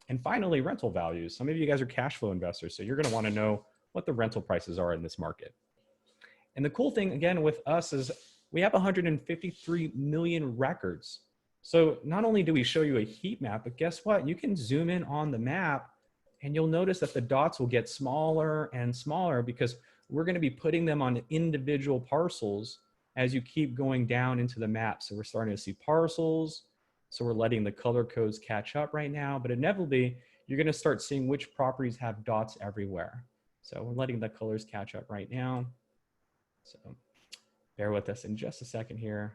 And finally, rental values. Some of you guys are cash flow investors, so you're going to want to know what the rental prices are in this market. And the cool thing, again, with us is we have 153 million records. So not only do we show you a heat map, but guess what? You can zoom in on the map, and you'll notice that the dots will get smaller and smaller because we're going to be putting them on individual parcels as you keep going down into the map. So we're starting to see parcels. So we're letting the color codes catch up right now, but inevitably you're going to start seeing which properties have dots everywhere. So we're letting the colors catch up right now. So bear with us in just a second here.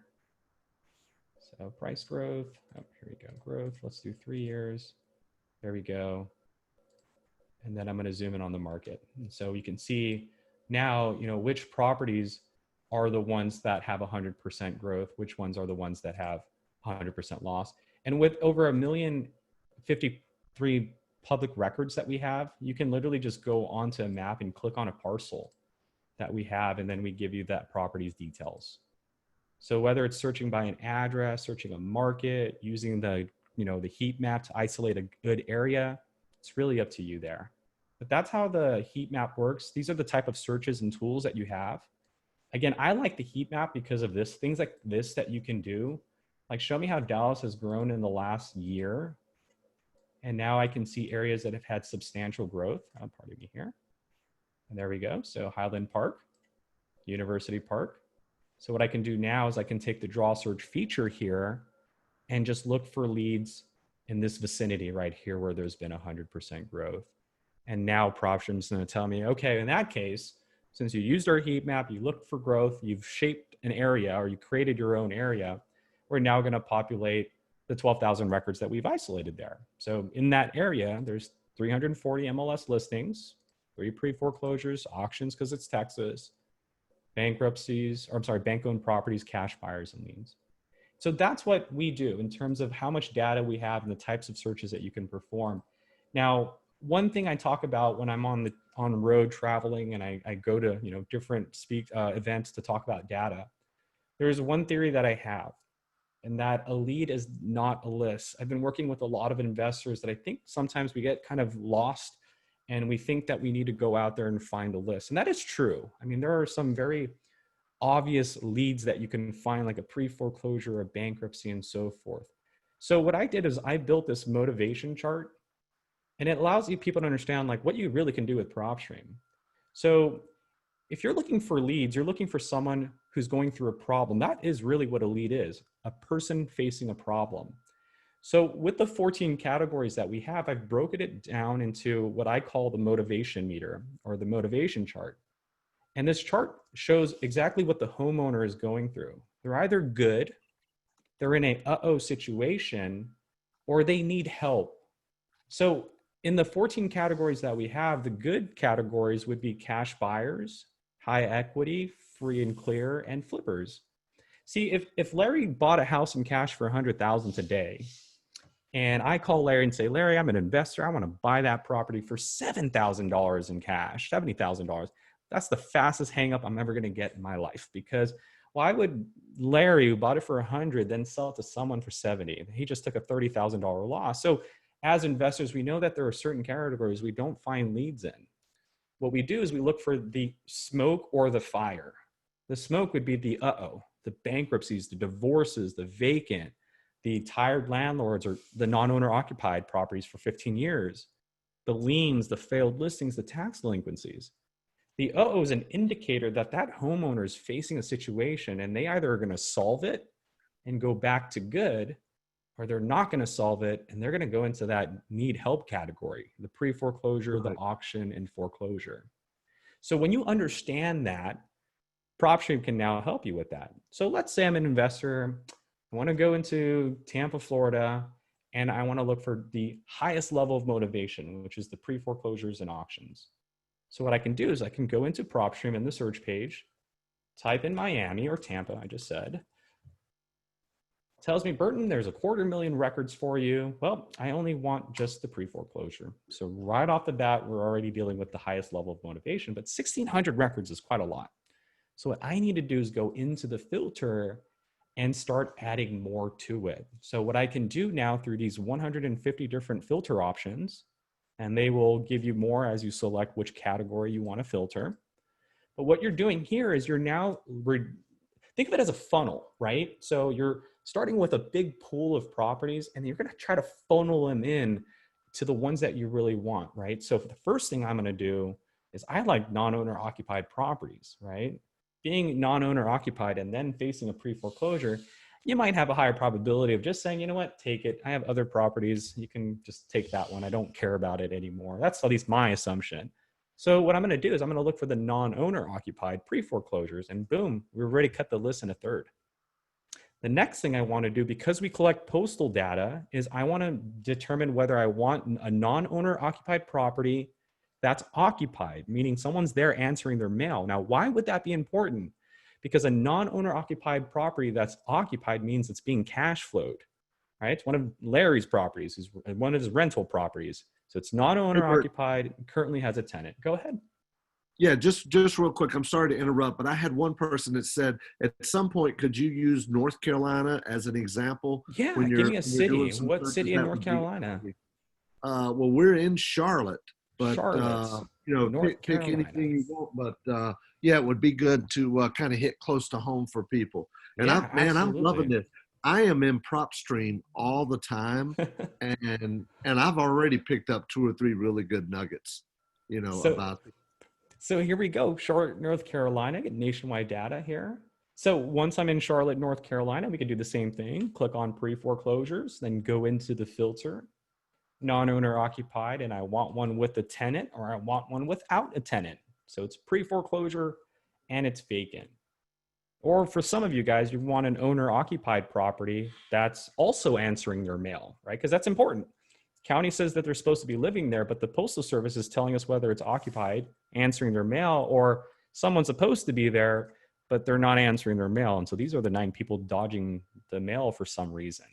So price growth, oh, here we go, growth. Let's do 3 years. There we go. And then I'm going to zoom in on the market. And so you can see now, which properties are the ones that have 100% growth, which ones are the ones that have 100% loss. And with over 1,053,000 public records that we have, you can literally just go onto a map and click on a parcel that we have, and then we give you that property's details. So whether it's searching by an address, searching a market, using the, the heat map to isolate a good area, it's really up to you there. But that's how the heat map works. These are the type of searches and tools that you have. Again, I like the heat map because of this, things like this that you can do. Like show me how Dallas has grown in the last year. And now I can see areas that have had substantial growth. Pardon me here. And there we go. So Highland Park, University Park. So what I can do now is I can take the draw search feature here and just look for leads in this vicinity right here where there's been 100% growth. And now PropStream's going to tell me, okay, in that case, since you used our heat map, you looked for growth, you've shaped an area or you created your own area, we're now going to populate the 12,000 records that we've isolated there. So in that area, there's 340 MLS listings, 3 pre-foreclosures, auctions because it's Texas, bankruptcies, or I'm sorry, bank-owned properties, cash buyers, and liens. So that's what we do in terms of how much data we have and the types of searches that you can perform. Now, one thing I talk about when I'm on the road traveling and I go to different events to talk about data, there's one theory that I have, and that a lead is not a list. I've been working with a lot of investors that I think sometimes we get kind of lost and we think that we need to go out there and find a list. And that is true. I mean, there are some very obvious leads that you can find, like a pre-foreclosure, a bankruptcy, and so forth. So what I did is I built this motivation chart, and it allows you people to understand like what you really can do with PropStream. So if you're looking for leads, you're looking for someone who's going through a problem. That is really what a lead is, a person facing a problem. So with the 14 categories that we have, I've broken it down into what I call the motivation meter or the motivation chart. And this chart shows exactly what the homeowner is going through. They're either good, they're in a uh-oh situation, or they need help. So in the 14 categories that we have, the good categories would be cash buyers, high equity, free and clear, and flippers. See, if Larry bought a house in cash for $100,000 today, and I call Larry and say, Larry, I'm an investor. I want to buy that property for $7,000 in cash, $70,000. That's the fastest hang up I'm ever going to get in my life, because why would Larry, who bought it for 100, then sell it to someone for 70? He just took a $30,000 loss. So as investors, we know that there are certain categories we don't find leads in. What we do is we look for the smoke or the fire. The smoke would be the uh-oh, the bankruptcies, the divorces, the vacant, the tired landlords, or the non-owner occupied properties for 15 years, the liens, the failed listings, the tax delinquencies. The uh-oh is an indicator that that homeowner is facing a situation and they either are going to solve it and go back to good, or they're not going to solve it and they're going to go into that need help category, the pre-foreclosure, the auction, and foreclosure. So when you understand that, PropStream can now help you with that. So let's say I'm an investor, I want to go into Tampa, Florida, and I want to look for the highest level of motivation, which is the pre-foreclosures and auctions. So what I can do is I can go into PropStream in the search page, type in Miami or Tampa, I just said. Tells me, Burton, there's 250,000 records for you. Well, I only want just the pre-foreclosure. So right off the bat, we're already dealing with the highest level of motivation, but 1,600 records is quite a lot. So what I need to do is go into the filter and start adding more to it. So what I can do now through these 150 different filter options, and they will give you more as you select which category you want to filter. But what you're doing here is you're now, think of it as a funnel, right? So you're starting with a big pool of properties and you're going to try to funnel them in to the ones that you really want, right? So the first thing I'm going to do is I like non-owner occupied properties, right? Being non-owner occupied and then facing a pre-foreclosure, you might have a higher probability of just saying, you know what, take it. I have other properties. You can just take that one. I don't care about it anymore. That's at least my assumption. So what I'm going to do is I'm going to look for the non-owner occupied pre-foreclosures, and boom, we've already cut the list in a third. The next thing I want to do, because we collect postal data, is I want to determine whether I want a non-owner occupied property that's occupied, meaning someone's there answering their mail. Now, why would that be important? Because a non-owner occupied property that's occupied means it's being cash flowed, right? It's one of Larry's properties, one of his rental properties. So it's non-owner occupied, currently has a tenant. Go ahead. Yeah, just real quick. I'm sorry to interrupt, but I had one person that said at some point, could you use North Carolina as an example Yeah, when give you're me a when you're doing city. some What searches? city in That North would be Carolina? well, we're in Charlotte, but Charlotte, North pick Carolina. anything you want. But yeah, it would be good to kind of hit close to home for people. And Yeah, I'm loving absolutely. this. I am in prop stream all the time, and I've already picked up 2 or 3 really good nuggets, So about. So here we go, Charlotte, North Carolina, get nationwide data here. So once I'm in Charlotte, North Carolina, we can do the same thing. Click on pre-foreclosures, then go into the filter, non-owner occupied, and I want one with a tenant or I want one without a tenant. So it's pre-foreclosure and it's vacant. Or for some of you guys, you want an owner occupied property that's also answering their mail, right? Because that's important. County says that they're supposed to be living there, but the Postal Service is telling us whether it's occupied, answering their mail, or someone's supposed to be there, but they're not answering their mail. And so these are the 9 people dodging the mail for some reason.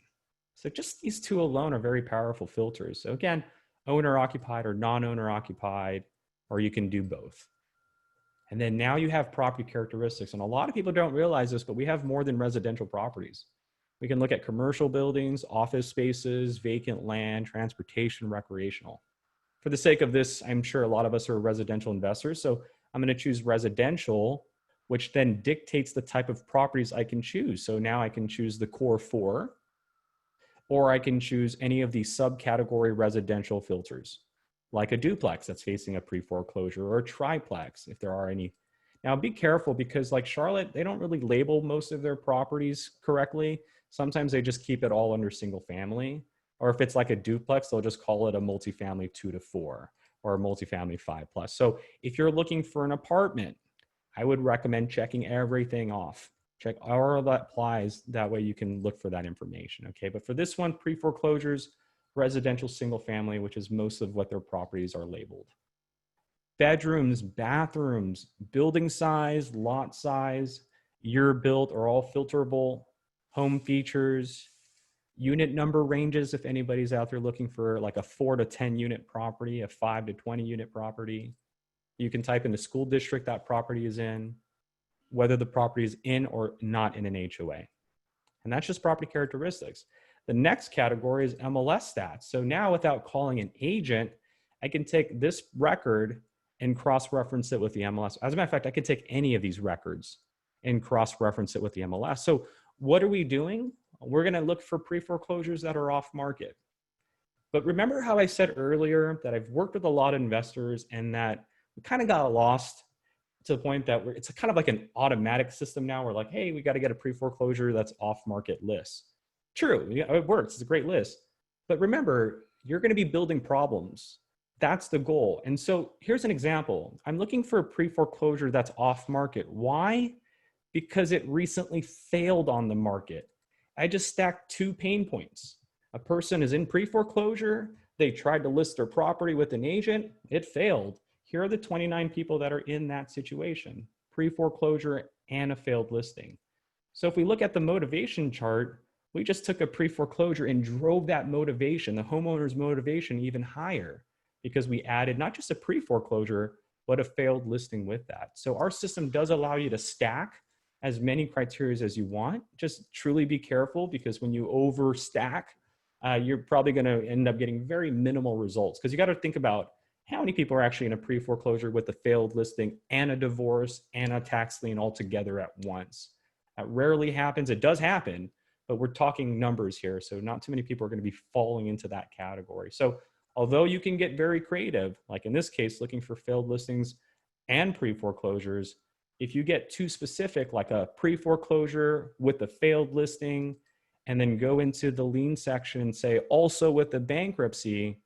So just these 2 alone are very powerful filters. So again, owner occupied or non-owner occupied, or you can do both. And then now you have property characteristics. And a lot of people don't realize this, but we have more than residential properties. We can look at commercial buildings, office spaces, vacant land, transportation, recreational. For the sake of this, I'm sure a lot of us are residential investors. So I'm going to choose residential, which then dictates the type of properties I can choose. So now I can choose the core 4, or I can choose any of these subcategory residential filters, like a duplex that's facing a pre-foreclosure or a triplex, if there are any. Now be careful because like Charlotte, they don't really label most of their properties correctly. Sometimes they just keep it all under single family. Or if it's like a duplex, they'll just call it a multifamily 2 to 4 or a multifamily 5+. So if you're looking for an apartment, I would recommend checking everything off. Check all that applies. That way you can look for that information. Okay. But for this one, pre-foreclosures, residential single family, which is most of what their properties are labeled. Bedrooms, bathrooms, building size, lot size, year built are all filterable. Home features, unit number ranges, if anybody's out there looking for like a 4 to 10 unit property, a 5 to 20 unit property. You can type in the school district that property is in, whether the property is in or not in an HOA. And that's just property characteristics. The next category is MLS stats. So now without calling an agent, I can take this record and cross-reference it with the MLS. As a matter of fact, I could take any of these records and cross-reference it with the MLS. So what are we doing? We're going to look for pre-foreclosures that are off market. But remember how I said earlier that I've worked with a lot of investors and that we kind of got lost to the point that it's kind of like an automatic system now. We're like, hey, we got to get a pre-foreclosure that's off market list. True, it works. It's a great list. But remember, you're going to be building problems. That's the goal. And so here's an example. I'm looking for a pre-foreclosure that's off market. Why? Because it recently failed on the market. I just stacked 2 pain points. A person is in pre-foreclosure. They tried to list their property with an agent. It failed. Here are the 29 people that are in that situation, pre-foreclosure and a failed listing. So if we look at the motivation chart, we just took a pre-foreclosure and drove that motivation, the homeowner's motivation, even higher because we added not just a pre-foreclosure, but a failed listing with that. So our system does allow you to stack as many criteria as you want. Just truly be careful because when you overstack, you're probably going to end up getting very minimal results because you got to think about how many people are actually in a pre-foreclosure with a failed listing and a divorce and a tax lien all together at once. That rarely happens. It does happen, but we're talking numbers here. So not too many people are going to be falling into that category. So although you can get very creative, like in this case, looking for failed listings and pre-foreclosures, if you get too specific, like a pre-foreclosure with a failed listing, and then go into the lien section and say also with the bankruptcy,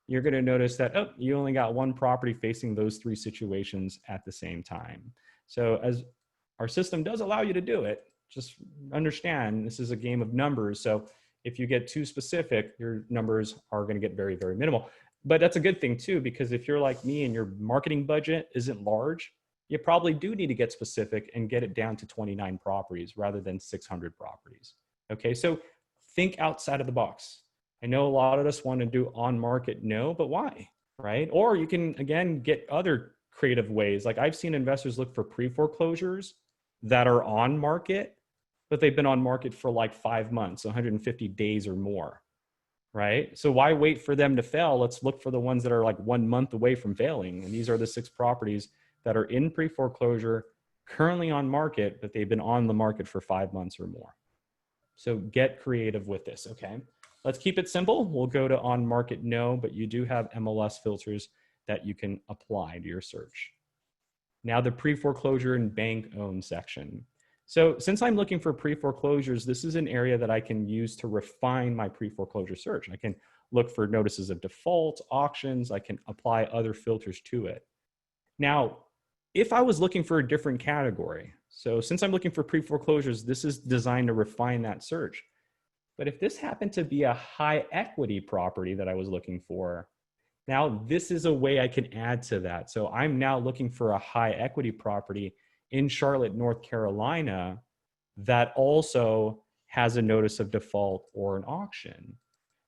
you're going to notice that, oh, you only got 1 property facing those 3 situations at the same time. So as our system does allow you to do it, just understand this is a game of numbers. So if you get too specific, your numbers are going to get very, very minimal. But that's a good thing too, because if you're like me and your marketing budget isn't large, you probably do need to get specific and get it down to 29 properties rather than 600 properties. Okay, so think outside of the box. I know a lot of us want to do on market, no, but why, right? Or you can, again, get other creative ways. Like I've seen investors look for pre-foreclosures that are on market, but they've been on market for like 5 months, 150 days or more, right? So why wait for them to fail? Let's look for the ones that are like 1 month away from failing. And these are the 6 properties that are in pre-foreclosure, currently on market, but they've been on the market for 5 months or more. So get creative with this, okay? Let's keep it simple. We'll go to on market no, but you do have MLS filters that you can apply to your search. Now the pre-foreclosure and bank owned section. So since I'm looking for pre-foreclosures, this is an area that I can use to refine my pre-foreclosure search. I can look for notices of default, auctions, I can apply other filters to it. Now, if I was looking for a different category, so since I'm looking for pre-foreclosures, this is designed to refine that search. But if this happened to be a high equity property that I was looking for, now this is a way I can add to that. So I'm now looking for a high equity property in Charlotte, North Carolina, that also has a notice of default or an auction.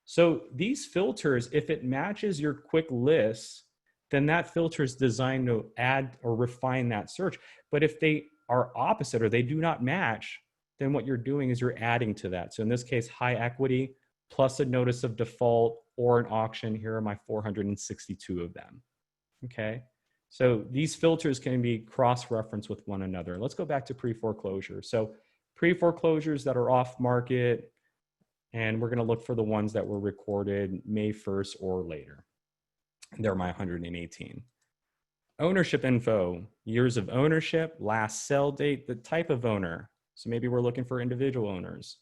So these filters, if it matches your quick list, then that filter is designed to add or refine that search. But if they are opposite or they do not match, then what you're doing is you're adding to that. So in this case, high equity plus a notice of default or an auction. Here are my 462 of them. Okay. So these filters can be cross-referenced with one another. Let's go back to pre-foreclosure. So pre-foreclosures that are off market, and we're going to look for the ones that were recorded May 1st or later. They're my 118. Ownership info, years of ownership, last sell date, the type of owner. So maybe we're looking for individual owners.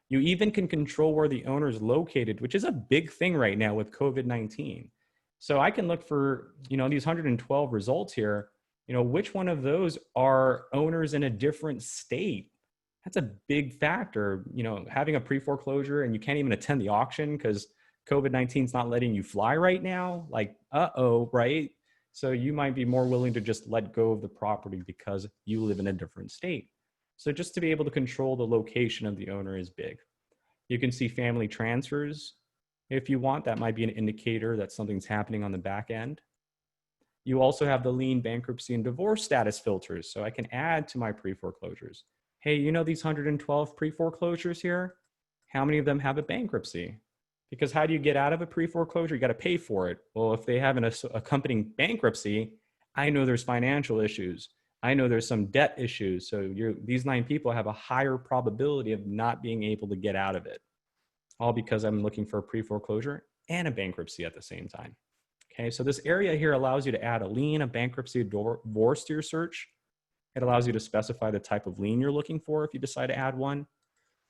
You even can control where the owner is located, which is a big thing right now with COVID-19. So I can look for, these 112 results here, which one of those are owners in a different state? That's a big factor, having a pre-foreclosure and you can't even attend the auction because COVID-19 is not letting you fly right now. Like, right? So you might be more willing to just let go of the property because you live in a different state. So just to be able to control the location of the owner is big. You can see family transfers. If you want, that might be an indicator that something's happening on the back end. You also have the lien, bankruptcy, and divorce status filters. So I can add to my pre-foreclosures. Hey, these 112 pre-foreclosures here? How many of them have a bankruptcy? Because how do you get out of a pre-foreclosure? You got to pay for it. Well, if they have an accompanying bankruptcy, I know there's financial issues. I know there's some debt issues. So these 9 people have a higher probability of not being able to get out of it. All because I'm looking for a pre-foreclosure and a bankruptcy at the same time. Okay, so this area here allows you to add a lien, a bankruptcy, divorce to your search. It allows you to specify the type of lien you're looking for if you decide to add one.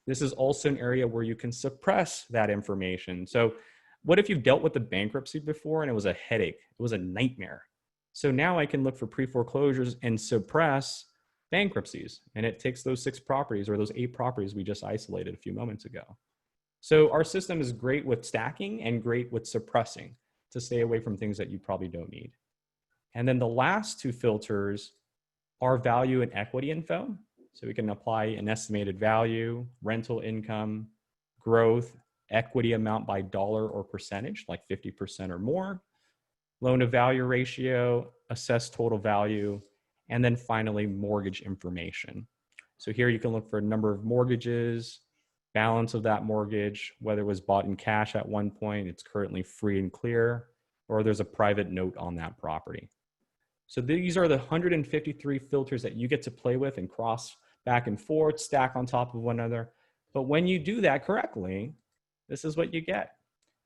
This is also an area where you can suppress that information. So what if you've dealt with the bankruptcy before and it was a headache? It was a nightmare. So now I can look for pre-foreclosures and suppress bankruptcies. And it takes those 6 properties or those 8 properties we just isolated a few moments ago. So our system is great with stacking and great with suppressing to stay away from things that you probably don't need. And then the last 2 filters are value and equity info. So we can apply an estimated value, rental income, growth, equity amount by dollar or percentage, like 50% or more, loan to value ratio, assessed total value, and then finally mortgage information. So here you can look for a number of mortgages, balance of that mortgage, whether it was bought in cash at one point, it's currently free and clear, or there's a private note on that property. So these are the 153 filters that you get to play with and cross back and forth, stack on top of one another. But when you do that correctly, this is what you get.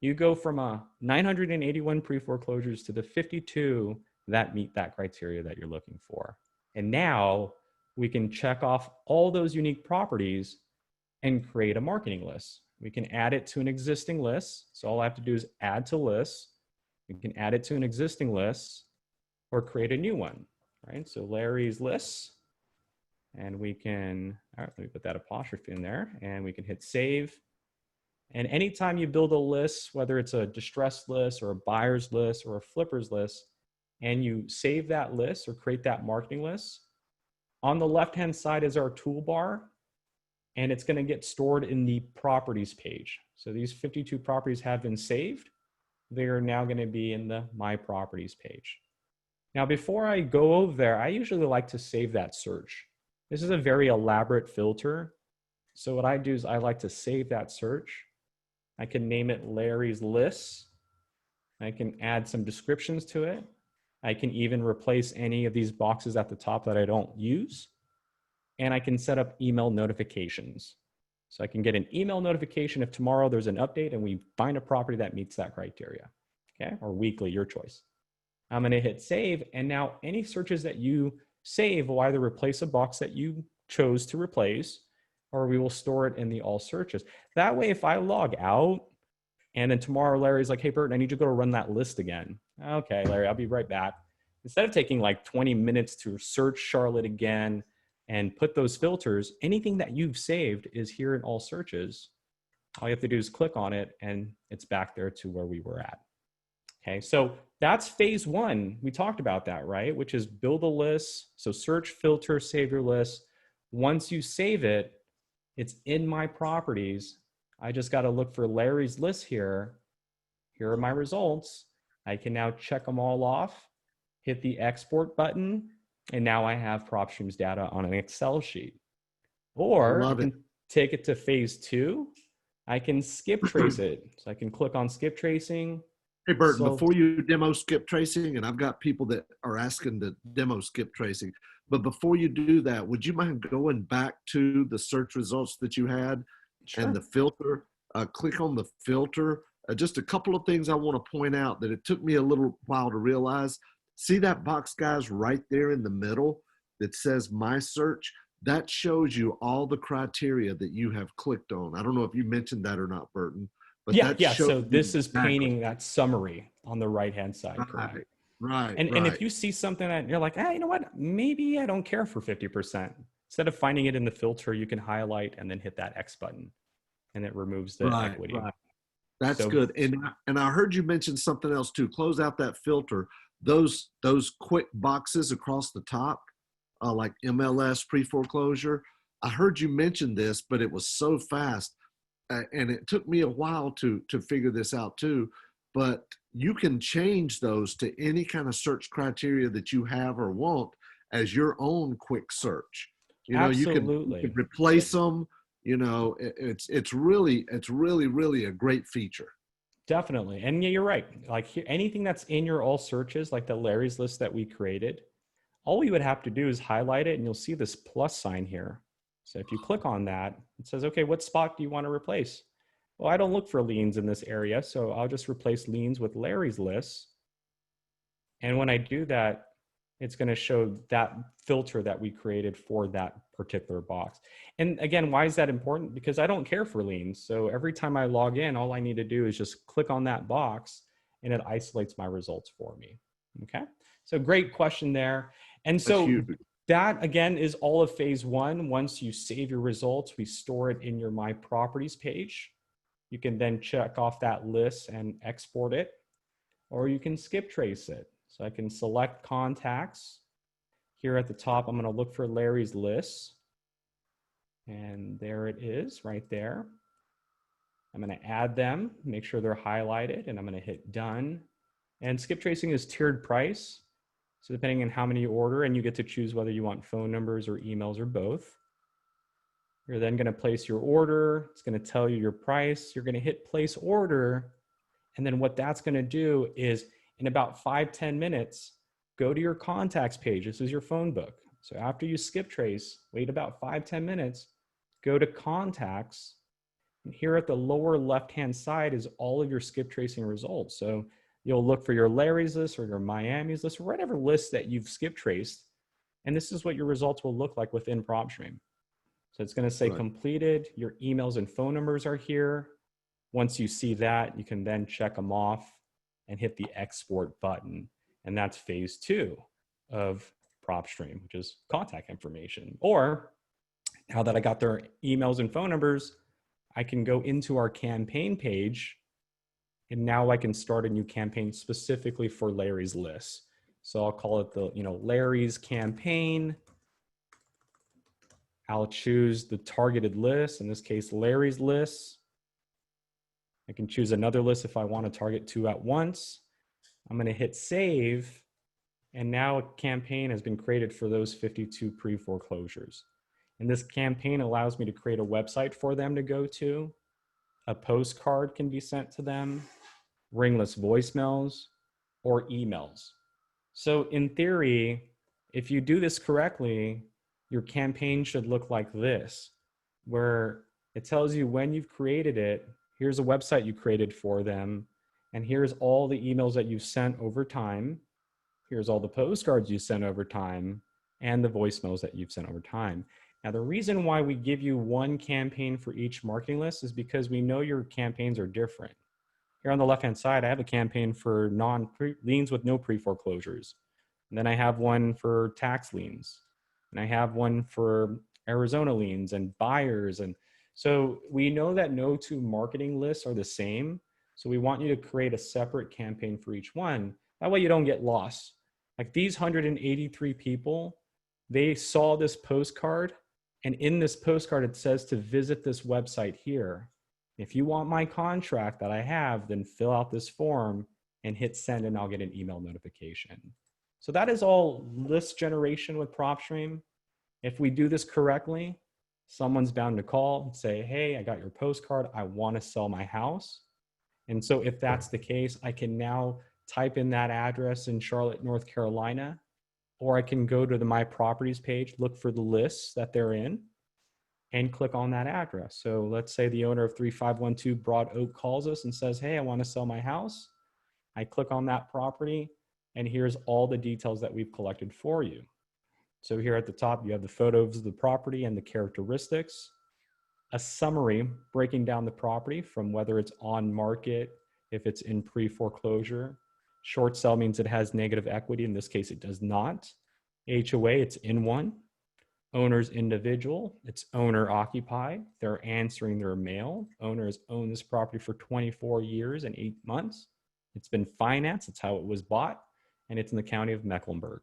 You go from 981 pre-foreclosures to the 52 that meet that criteria that you're looking for. And now we can check off all those unique properties and create a marketing list. We can add it to an existing list. So all I have to do is add to lists. We can add it to an existing list or create a new one, right? So Larry's lists, and we can, all right, let me put that apostrophe in there, and we can hit save. And anytime you build a list, whether it's a distressed list or a buyer's list or a flipper's list, and you save that list or create that marketing list, on the left-hand side is our toolbar, and it's gonna get stored in the properties page. So these 52 properties have been saved. They are now gonna be in the My Properties page. Now, before I go over there, I usually like to save that search. This is a very elaborate filter. So what I do is I like to save that search. I can name it Larry's Lists. I can add some descriptions to it. I can even replace any of these boxes at the top that I don't use. And I can set up email notifications. So I can get an email notification if tomorrow there's an update and we find a property that meets that criteria, okay? Or weekly, your choice. I'm gonna hit save, and now any searches that you save will either replace a box that you chose to replace, or we will store it in the all searches. That way, if I log out, and then tomorrow Larry's like, hey, Bert, I need you to go run that list again. Okay, Larry, I'll be right back. Instead of taking like 20 minutes to search Charlotte again and put those filters, anything that you've saved is here in all searches. All you have to do is click on it and it's back there to where we were at. Okay, so that's phase one. We talked about that, right? Which is build a list. So search, filter, save your list. Once you save it, it's in my properties. I just got to look for Larry's list here. Here are my results. I can now check them all off, hit the export button, and now I have PropStream's data on an Excel sheet. Or I can take it to phase two. I can skip trace it. So I can click on skip tracing. Hey, Burton, before you demo skip tracing, and I've got people that are asking to demo skip tracing, but before you do that, would you mind going back to the search results that you had? Sure. And the filter? Click on the filter. Just a couple of things I want to point out that it took me a little while to realize. See that box, guys, right there in the middle that says My Search? That shows you all the criteria that you have clicked on. I don't know if you mentioned that or not, Burton. But yeah. So this is painting that summary on the right-hand side. Correct. Right. And if you see something that you're like, you know what, maybe I don't care for 50%. Instead of finding it in the filter, you can highlight and then hit that X button, and it removes the equity. Right. That's good. And I heard you mention something else too. Close out that filter. Those quick boxes across the top, like MLS pre-foreclosure. I heard you mention this, but it was so fast. And it took me a while to figure this out too, but you can change those to any kind of search criteria that you have or want as your own quick search. You know, you can replace them. You know, it's really a great feature. Definitely, and yeah, you're right. Like anything that's in your all searches, like the Larry's list that we created, all we would have to do is highlight it, and you'll see this plus sign here. So if you click on that, it says, okay, what spot do you want to replace? Well, I don't look for liens in this area, so I'll just replace liens with Larry's list. And when I do that, it's going to show that filter that we created for that particular box. And again, why is that important? Because I don't care for liens. So every time I log in, all I need to do is just click on that box and it isolates my results for me. Okay. So great question there. And so that again is all of phase one. Once you save your results, we store it in your My Properties page. You can then check off that list and export it, or you can skip trace it. So I can select contacts. Here at the top, I'm going to look for Larry's list. And there it is right there. I'm going to add them, make sure they're highlighted, and I'm going to hit done. And skip tracing is tiered price. So depending on how many you order, and you get to choose whether you want phone numbers or emails or both. You're then going to place your order. It's going to tell you your price. You're going to hit place order. And then what that's going to do is in about 5-10 minutes, go to your contacts page. This is your phone book. So after you skip trace, wait about 5-10 minutes, go to contacts. And here at the lower left-hand side is all of your skip tracing results. So you'll look for your Larry's list or your Miami's list or whatever list that you've skip traced. And this is what your results will look like within PropStream. So it's going to say completed. Your emails and phone numbers are here. Once you see that, you can then check them off and hit the export button. And that's phase two of PropStream, which is contact information. Or now that I got their emails and phone numbers, I can go into our campaign page. And now I can start a new campaign specifically for Larry's list. So I'll call it the, Larry's campaign. I'll choose the targeted list, in this case, Larry's list. I can choose another list if I want to target two at once. I'm going to hit save. And now a campaign has been created for those 52 pre-foreclosures. And this campaign allows me to create a website for them to go to. A postcard can be sent to them, ringless voicemails, or emails. So in theory, if you do this correctly, your campaign should look like this, where it tells you when you've created it, here's a website you created for them, and here's all the emails that you've sent over time, here's all the postcards you sent over time, and the voicemails that you've sent over time. Now, the reason why we give you one campaign for each marketing list is because we know your campaigns are different. Here on the left-hand side, I have a campaign for liens with no pre-foreclosures. And then I have one for tax liens. And I have one for Arizona liens and buyers. And so we know that no two marketing lists are the same. So we want you to create a separate campaign for each one. That way you don't get lost. Like these 183 people, they saw this postcard. And in this postcard, it says to visit this website here. If you want my contract that I have, then fill out this form and hit send, and I'll get an email notification. So that is all list generation with PropStream. If we do this correctly, someone's bound to call and say, hey, I got your postcard. I want to sell my house. And so if that's the case, I can now type in that address in Charlotte, North Carolina, or I can go to the My Properties page, look for the lists that they're in, and click on that address. So let's say the owner of 3512 Broad Oak calls us and says, hey, I want to sell my house. I click on that property, and here's all the details that we've collected for you. So here at the top, you have the photos of the property and the characteristics, a summary breaking down the property from whether it's on market, if it's in pre-foreclosure. Short sell means it has negative equity. In this case, it does not. HOA, it's in one. Owner's individual, it's owner occupied. They're answering their mail. Owner has owned this property for 24 years and 8 months. It's been financed, it's how it was bought, and it's in the county of Mecklenburg.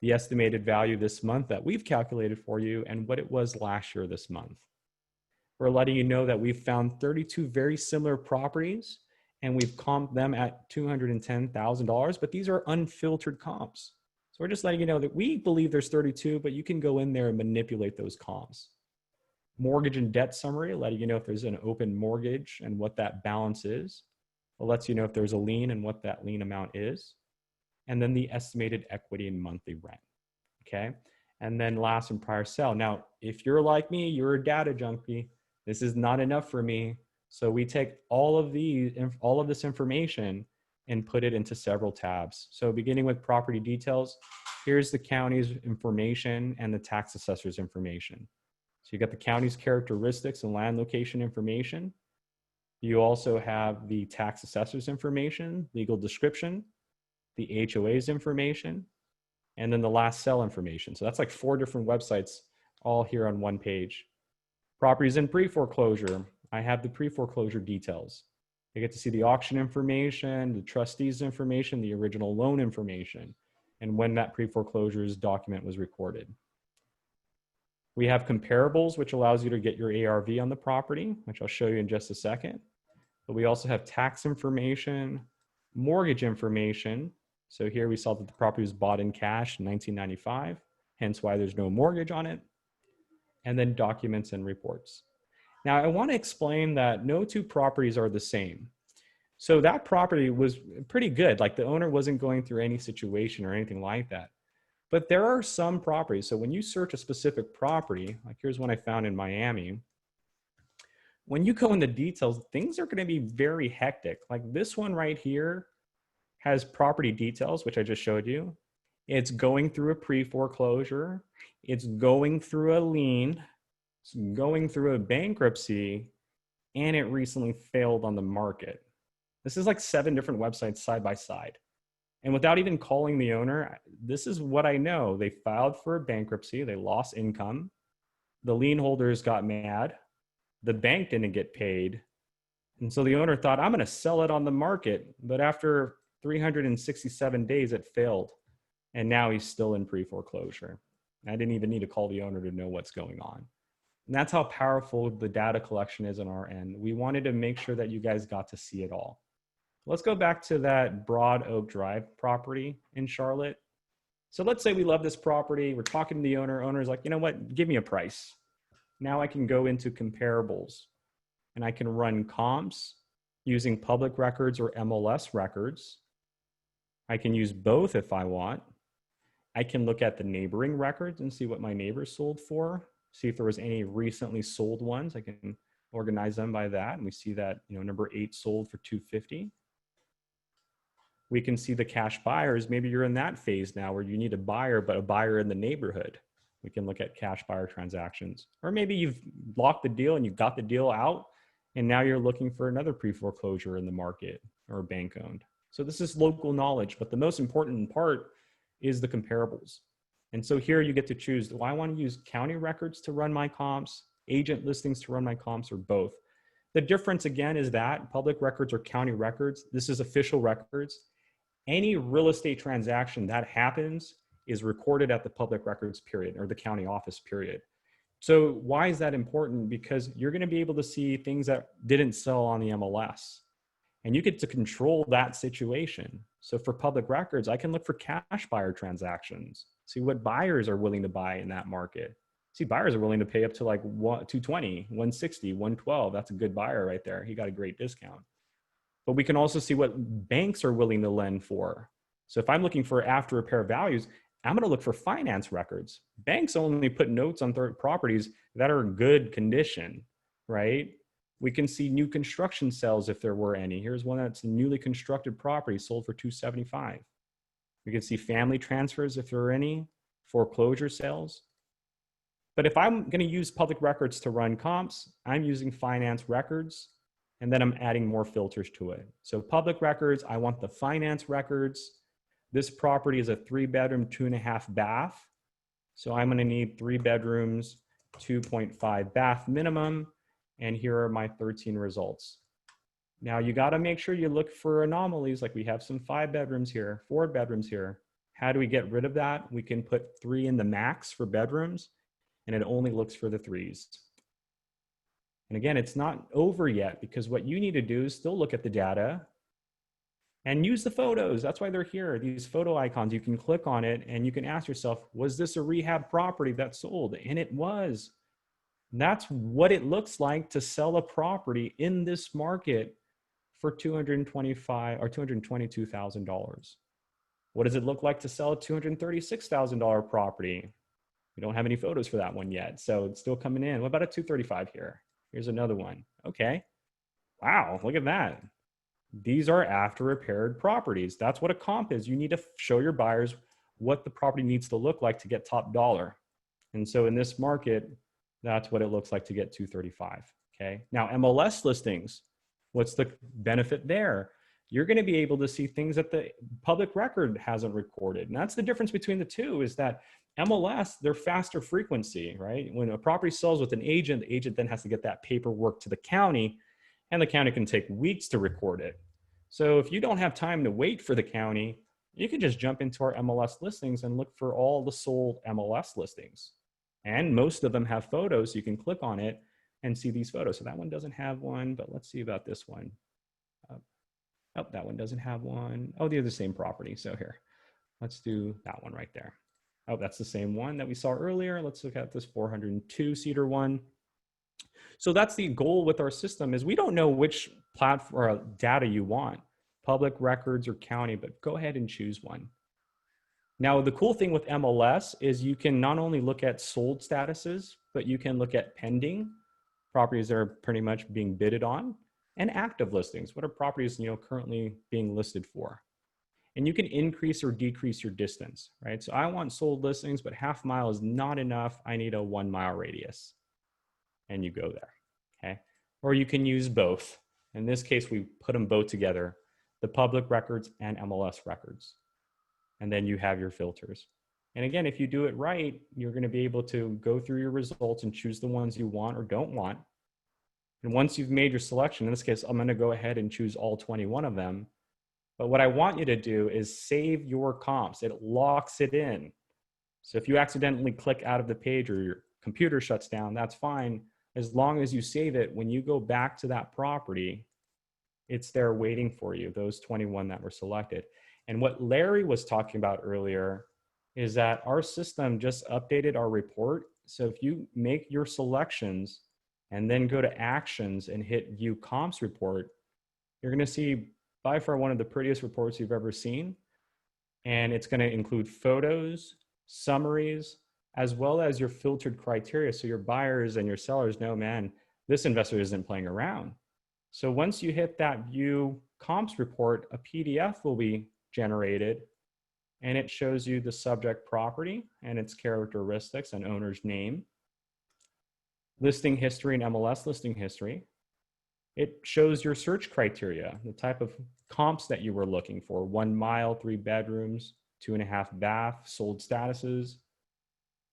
The estimated value this month that we've calculated for you and what it was last year this month. We're letting you know that we've found 32 very similar properties and we've comped them at $210,000, but these are unfiltered comps. So we're just letting you know that we believe there's 32, but you can go in there and manipulate those comps. Mortgage and debt summary, letting you know if there's an open mortgage and what that balance is. It lets you know if there's a lien and what that lien amount is. And then the estimated equity and monthly rent, okay? And then last and prior sale. Now, if you're like me, you're a data junkie, this is not enough for me. So we take all of this information and put it into several tabs. So beginning with property details, here's the county's information and the tax assessor's information. So you got the county's characteristics and land location information. You also have the tax assessor's information, legal description, the HOA's information, and then the last sell information. So that's like 4 different websites all here on one page. Properties in pre-foreclosure, I have the pre-foreclosure details. You get to see the auction information, the trustee's information, the original loan information, and when that pre-foreclosures document was recorded. We have comparables, which allows you to get your ARV on the property, which I'll show you in just a second. But we also have tax information, mortgage information. So here we saw that the property was bought in cash in 1995, hence why there's no mortgage on it. And then documents and reports. Now, I want to explain that no two properties are the same. So that property was pretty good. Like the owner wasn't going through any situation or anything like that. But there are some properties. So when you search a specific property, like here's one I found in Miami, when you go in the details, things are going to be very hectic. Like this one right here has property details, which I just showed you. It's going through a pre-foreclosure. It's going through a lien. It's going through a bankruptcy, and it recently failed on the market. This is like 7 different websites side by side. And without even calling the owner, this is what I know. They filed for a bankruptcy. They lost income. The lien holders got mad. The bank didn't get paid. And so the owner thought, I'm going to sell it on the market. But after 367 days, it failed. And now he's still in pre-foreclosure. I didn't even need to call the owner to know what's going on. And that's how powerful the data collection is on our end. We wanted to make sure that you guys got to see it all. Let's go back to that Broad Oak Drive property in Charlotte. So let's say we love this property. We're talking to the owner. Owner's like, you know what? Give me a price. Now I can go into comparables and I can run comps using public records or MLS records. I can use both if I want. I can look at the neighboring records and see what my neighbors sold for, see if there was any recently sold ones. I can organize them by that. And we see that, number 8 sold for $250. We can see the cash buyers. Maybe you're in that phase now where you need a buyer, but a buyer in the neighborhood. We can look at cash buyer transactions. Or maybe you've locked the deal and you got the deal out, and now you're looking for another pre-foreclosure in the market or bank owned. So this is local knowledge, but the most important part is the comparables. And so here you get to choose, do I want to use county records to run my comps, agent listings to run my comps, or both? The difference again is that public records or county records, this is official records. Any real estate transaction that happens is recorded at the public records period or the county office period. So why is that important? Because you're going to be able to see things that didn't sell on the MLS, and you get to control that situation. So for public records, I can look for cash buyer transactions, see what buyers are willing to buy in that market. See, buyers are willing to pay up to like 220, 160, 112. That's a good buyer right there. He got a great discount. But we can also see what banks are willing to lend for. So if I'm looking for after repair values, I'm going to look for finance records. Banks only put notes on third properties that are in good condition, right? We can see new construction sales if there were any. Here's one that's a newly constructed property sold for $275. We can see family transfers if there are any, foreclosure sales. But if I'm going to use public records to run comps, I'm using finance records, and then I'm adding more filters to it. So public records, I want the finance records. This property is a 3-bedroom, 2.5 bath. So I'm going to need 3 bedrooms, 2.5 bath minimum. And here are my 13 results. Now you got to make sure you look for anomalies. Like we have some 5 bedrooms here, 4 bedrooms here. How do we get rid of that? We can put 3 in the max for bedrooms, and it only looks for the 3s. And again, it's not over yet, because what you need to do is still look at the data and use the photos. That's why they're here. These photo icons, you can click on it and you can ask yourself, was this a rehab property that sold? And it was. And that's what it looks like to sell a property in this market for $225,000 or $222,000. What does it look like to sell a $236,000 property? We don't have any photos for that one yet, so it's still coming in. What about a $235,000 here? Here's another one. Okay. Wow, look at that. These are after repaired properties. That's what a comp is. You need to show your buyers what the property needs to look like to get top dollar. And so in this market, that's what it looks like to get $235,000. Okay. Now MLS listings, what's the benefit there? You're going to be able to see things that the public record hasn't recorded. And that's the difference between the two, is that MLS, they're faster frequency, right? When a property sells with an agent, the agent then has to get that paperwork to the county, and the county can take weeks to record it. So if you don't have time to wait for the county, you can just jump into our MLS listings and look for all the sold MLS listings. And most of them have photos, so you can click on it and see these photos. So that one doesn't have one, but let's see about this one. Oh, that one doesn't have one. Oh, they're the same property. So here, let's do that one right there. Oh, that's the same one that we saw earlier. Let's look at this 402-seater one. So that's the goal with our system, is we don't know which platform or data you want, public records or county, but go ahead and choose one. Now, the cool thing with MLS is you can not only look at sold statuses, but you can look at pending properties that are pretty much being bidded on, and active listings. What are properties currently being listed for? And you can increase or decrease your distance, right? So I want sold listings, but half mile is not enough. I need a 1 mile radius. And you go there, okay? Or you can use both. In this case, we put them both together, the public records and MLS records. And then you have your filters. And again, if you do it right, you're going to be able to go through your results and choose the ones you want or don't want. And once you've made your selection, in this case, I'm going to go ahead and choose all 21 of them. But what I want you to do is save your comps. It locks it in. So if you accidentally click out of the page or your computer shuts down, that's fine. As long as you save it, when you go back to that property, it's there waiting for you, those 21 that were selected. And what Larry was talking about earlier is that our system just updated our report. So if you make your selections and then go to actions and hit view comps report, you're going to see by far one of the prettiest reports you've ever seen. And it's going to include photos, summaries, as well as your filtered criteria. So your buyers and your sellers know, man, this investor isn't playing around. So once you hit that view comps report, a PDF will be generated, and it shows you the subject property and its characteristics and owner's name, listing history and MLS listing history. It shows your search criteria, the type of comps that you were looking for: 1 mile, 3 bedrooms, 2.5 bath, sold statuses.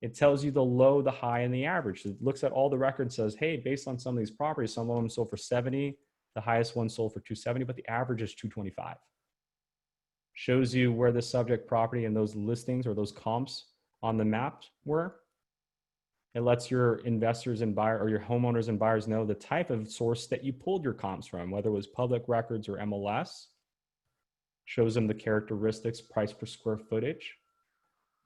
It tells you the low, the high, and the average. It looks at all the records, says, hey, based on some of these properties, some of them sold for 70, the highest one sold for 270, but the average is 225. Shows you where the subject property and those listings or those comps on the map were. It lets your investors and buyer or your homeowners and buyers know the type of source that you pulled your comps from, whether it was public records or MLS. Shows them the characteristics, price per square footage.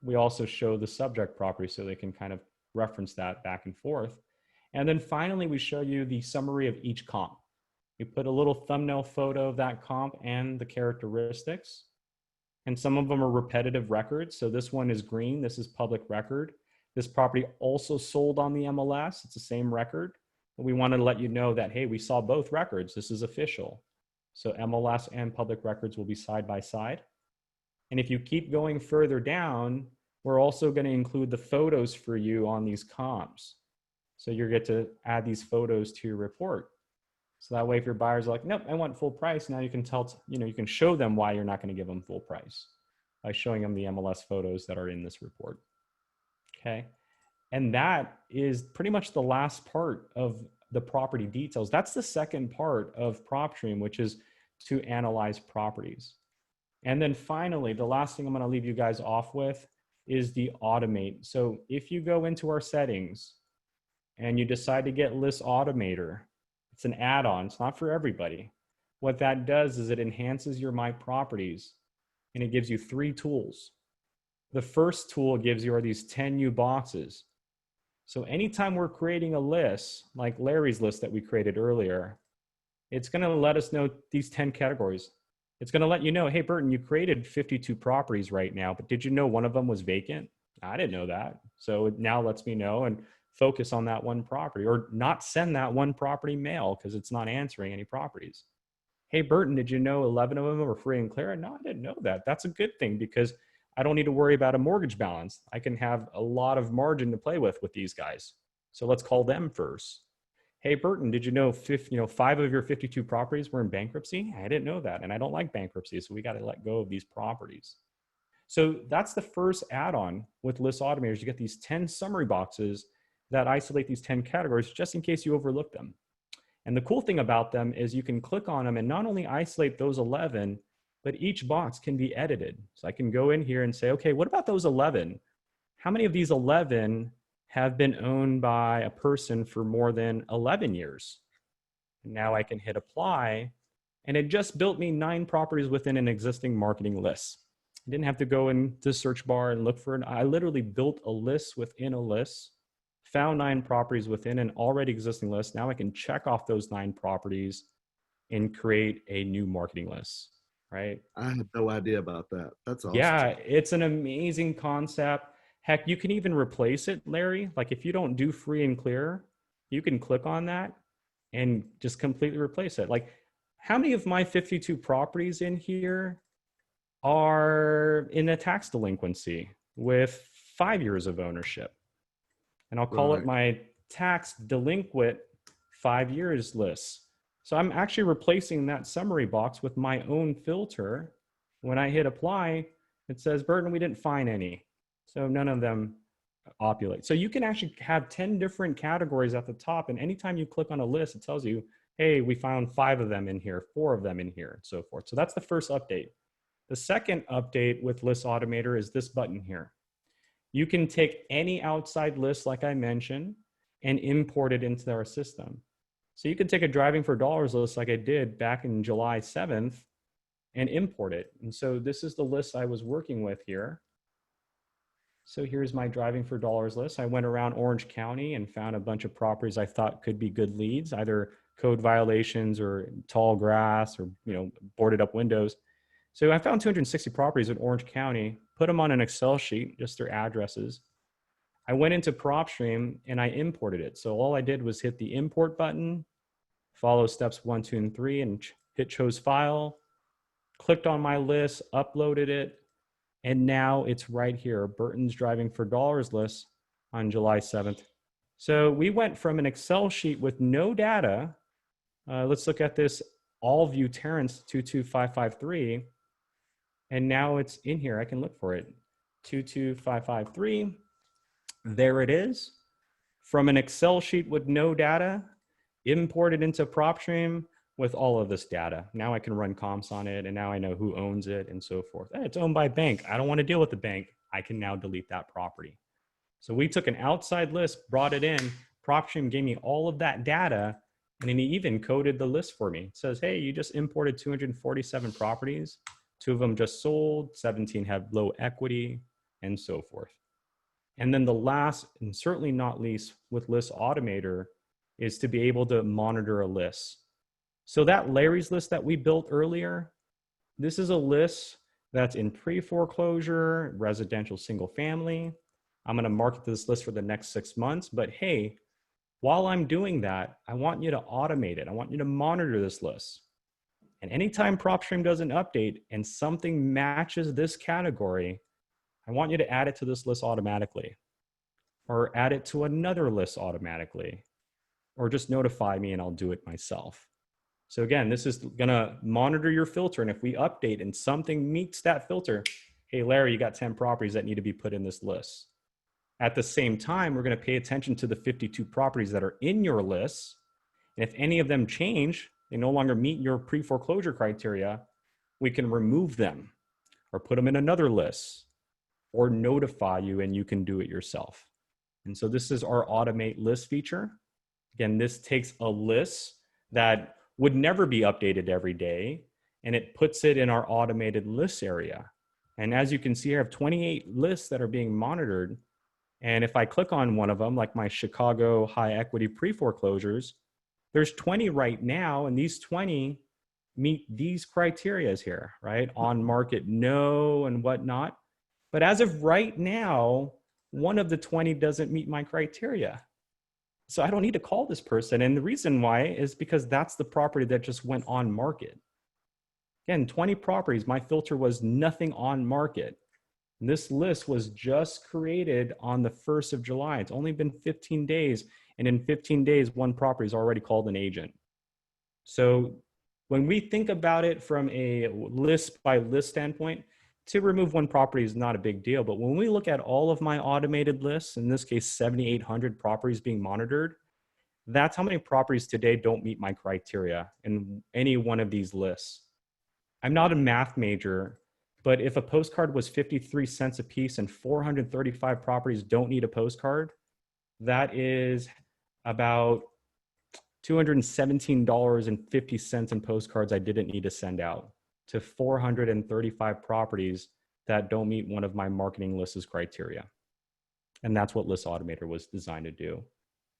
We also show the subject property so they can kind of reference that back and forth. And then finally, we show you the summary of each comp. You put a little thumbnail photo of that comp and the characteristics. And some of them are repetitive records. So this one is green. This is public record. This property also sold on the MLS. It's the same record. But we wanted to let you know that, hey, we saw both records. This is official. So MLS and public records will be side by side. And if you keep going further down, we're also going to include the photos for you on these comps. So you get to add these photos to your report. So that way, if your buyers are like, nope, I want full price, now you can tell, you can show them why you're not going to give them full price by showing them the MLS photos that are in this report. Okay. And that is pretty much the last part of the property details. That's the second part of PropStream, which is to analyze properties. And then finally, the last thing I'm going to leave you guys off with is the automate. So if you go into our settings and you decide to get List Automator, it's an add-on. It's not for everybody. What that does is it enhances your My Properties, and it gives you 3 tools. The first tool gives you are these 10 new boxes. So anytime we're creating a list, like Larry's list that we created earlier, it's going to let us know these 10 categories. It's going to let you know, hey, Burton, you created 52 properties right now, but did you know one of them was vacant? I didn't know that. So it now lets me know and focus on that one property, or not send that one property mail because it's not answering any properties. Hey, Burton, did you know 11 of them were free and clear? No, I didn't know that. That's a good thing because I don't need to worry about a mortgage balance. I can have a lot of margin to play with these guys. So let's call them first. Hey, Burton, did you know 5 of your 52 properties were in bankruptcy? I didn't know that. And I don't like bankruptcy. So we got to let go of these properties. So that's the first add-on with List Automators. You get these 10 summary boxes that isolate these 10 categories just in case you overlook them. And the cool thing about them is you can click on them and not only isolate those 11, but each box can be edited. So I can go in here and say, okay, what about those 11? How many of these 11 have been owned by a person for more than 11 years? And now I can hit apply, and it just built me 9 properties within an existing marketing list. I didn't have to go into the search bar and look for it. I literally built a list within a list, found 9 properties within an already existing list. Now I can check off those 9 properties and create a new marketing list, right? I had no idea about that. That's awesome. Yeah, it's an amazing concept. Heck, you can even replace it, Larry. Like if you don't do free and clear, you can click on that and just completely replace it. Like how many of my 52 properties in here are in a tax delinquency with 5 years of ownership? And I'll call it my tax delinquent 5 years list. So I'm actually replacing that summary box with my own filter. When I hit apply, it says, Burton, we didn't find any. So none of them populate. So you can actually have 10 different categories at the top. And anytime you click on a list, it tells you, hey, we found 5 of them in here, 4 of them in here, and so forth. So that's the first update. The second update with List Automator is this button here. You can take any outside list, like I mentioned, and import it into our system. So you can take a driving for dollars list like I did back in July 7th and import it. And so this is the list I was working with here. So here's my driving for dollars list. I went around Orange County and found a bunch of properties I thought could be good leads, either code violations or tall grass or, you know, boarded up windows. So I found 260 properties in Orange County, put them on an Excel sheet, just their addresses. I went into PropStream and I imported it. So all I did was hit the import button, follow steps 1, 2, and 3, and hit chose file, clicked on my list, uploaded it, and now it's right here, Burton's Driving for Dollars list on July 7th. So we went from an Excel sheet with no data. Let's look at this Allview Terrace 22553. And now it's in here. I can look for it. 22553. There it is. From an Excel sheet with no data, imported into PropStream with all of this data. Now I can run comps on it, and now I know who owns it and so forth. Hey, it's owned by a bank. I don't want to deal with the bank. I can now delete that property. So we took an outside list, brought it in. PropStream gave me all of that data, and then he even coded the list for me. It says, hey, you just imported 247 properties. 2 of them just sold, 17 have low equity, and so forth. And then the last, and certainly not least, with List Automator is to be able to monitor a list. So that Larry's list that we built earlier, this is a list that's in pre-foreclosure, residential single family. I'm going to market this list for the next 6 months, but hey, while I'm doing that, I want you to automate it. I want you to monitor this list. And anytime PropStream does an update and something matches this category, I want you to add it to this list automatically, or add it to another list automatically, or just notify me and I'll do it myself. So again, this is gonna monitor your filter. And if we update and something meets that filter, hey, Larry, you got 10 properties that need to be put in this list. At the same time, we're gonna pay attention to the 52 properties that are in your list. And if any of them change, they no longer meet your pre-foreclosure criteria, we can remove them or put them in another list or notify you and you can do it yourself. And so this is our automate list feature. Again, this takes a list that would never be updated every day, and it puts it in our automated lists area. And as you can see here, I have 28 lists that are being monitored. And if I click on one of them, like my Chicago high equity pre-foreclosures, there's 20 right now, and these 20 meet these criterias here, right? On market, no, and whatnot. But as of right now, one of the 20 doesn't meet my criteria. So I don't need to call this person. And the reason why is because that's the property that just went on market. Again, 20 properties, my filter was nothing on market. And this list was just created on the 1st of July. It's only been 15 days. And in 15 days, one property is already called an agent. So when we think about it from a list by list standpoint, to remove one property is not a big deal. But when we look at all of my automated lists, in this case, 7,800 properties being monitored, that's how many properties today don't meet my criteria in any one of these lists. I'm not a math major, but if a postcard was 53 cents a piece and 435 properties don't need a postcard, that is about $217.50 in postcards I didn't need to send out to 435 properties that don't meet one of my marketing list's criteria. And that's what List Automator was designed to do.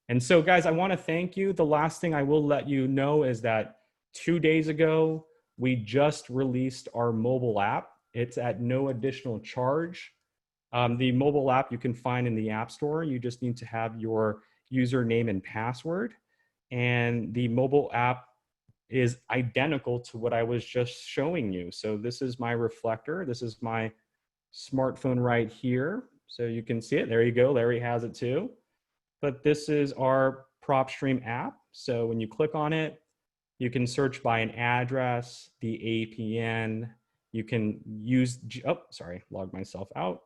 And so guys, I want to thank you. The last thing I will let you know is that 2 days ago, we just released our mobile app. It's at no additional charge. The mobile app you can find in the App Store. You just need to have your username and password. And the mobile app is identical to what I was just showing you. So this is my reflector. This is my smartphone right here. So you can see it. There you go. Larry has it too. But this is our PropStream app. So when you click on it, you can search by an address, the APN. You can use, log myself out.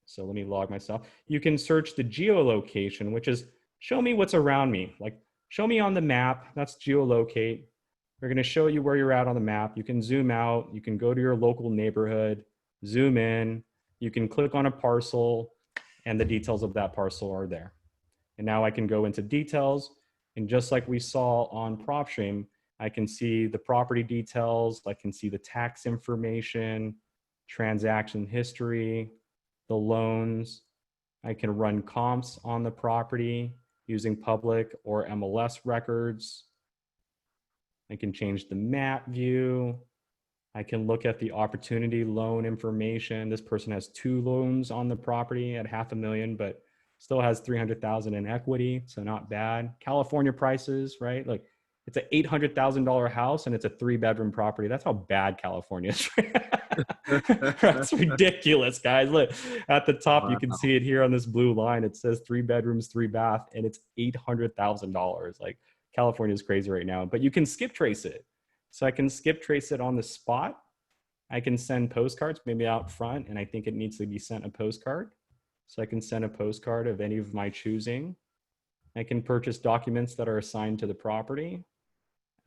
So let me log myself. You can search the geolocation, which is show me what's around me. Like show me on the map, that's geolocate. We're gonna show you where you're at on the map. You can zoom out, you can go to your local neighborhood, zoom in, you can click on a parcel and the details of that parcel are there. And now I can go into details And just like we saw on PropStream, I can see the property details, I can see the tax information, transaction history, the loans. I can run comps on the property using public or MLS records. I can change the map view. I can look at the opportunity loan information. This person has 2 loans on the property at $500,000, but still has 300,000 in equity, so not bad. California prices, right? Like it's an $800,000 house and it's a 3-bedroom property. That's how bad California is. That's ridiculous, guys. Look at the top, Wow. you can see it here on this blue line. It says 3 bedrooms, 3 bath, and it's $800,000. Like California is crazy right now, but you can skip trace it. So I can skip trace it on the spot. I can send postcards maybe out front, and I think it needs to be sent a postcard. So I can send a postcard of any of my choosing. I can purchase documents that are assigned to the property.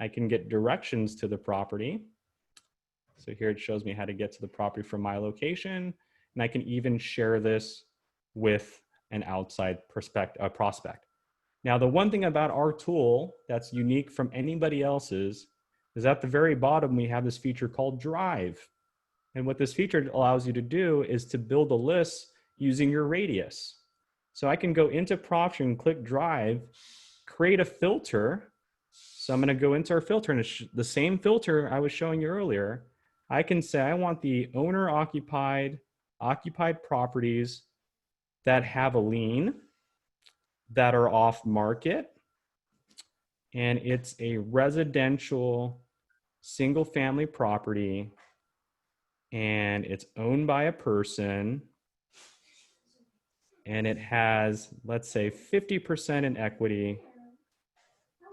I can get directions to the property. So here it shows me how to get to the property from my location. And I can even share this with an outside prospect. Now, the one thing about our tool that's unique from anybody else's is at the very bottom, we have this feature called Drive. And what this feature allows you to do is to build a list using your radius. So I can go into PropStream, click Drive, create a filter. So I'm going to go into our filter, and it's the same filter I was showing you earlier. I can say I want the owner occupied properties that have a lien, that are off market, and it's a residential single family property, and it's owned by a person, and it has, let's say, 50% in equity.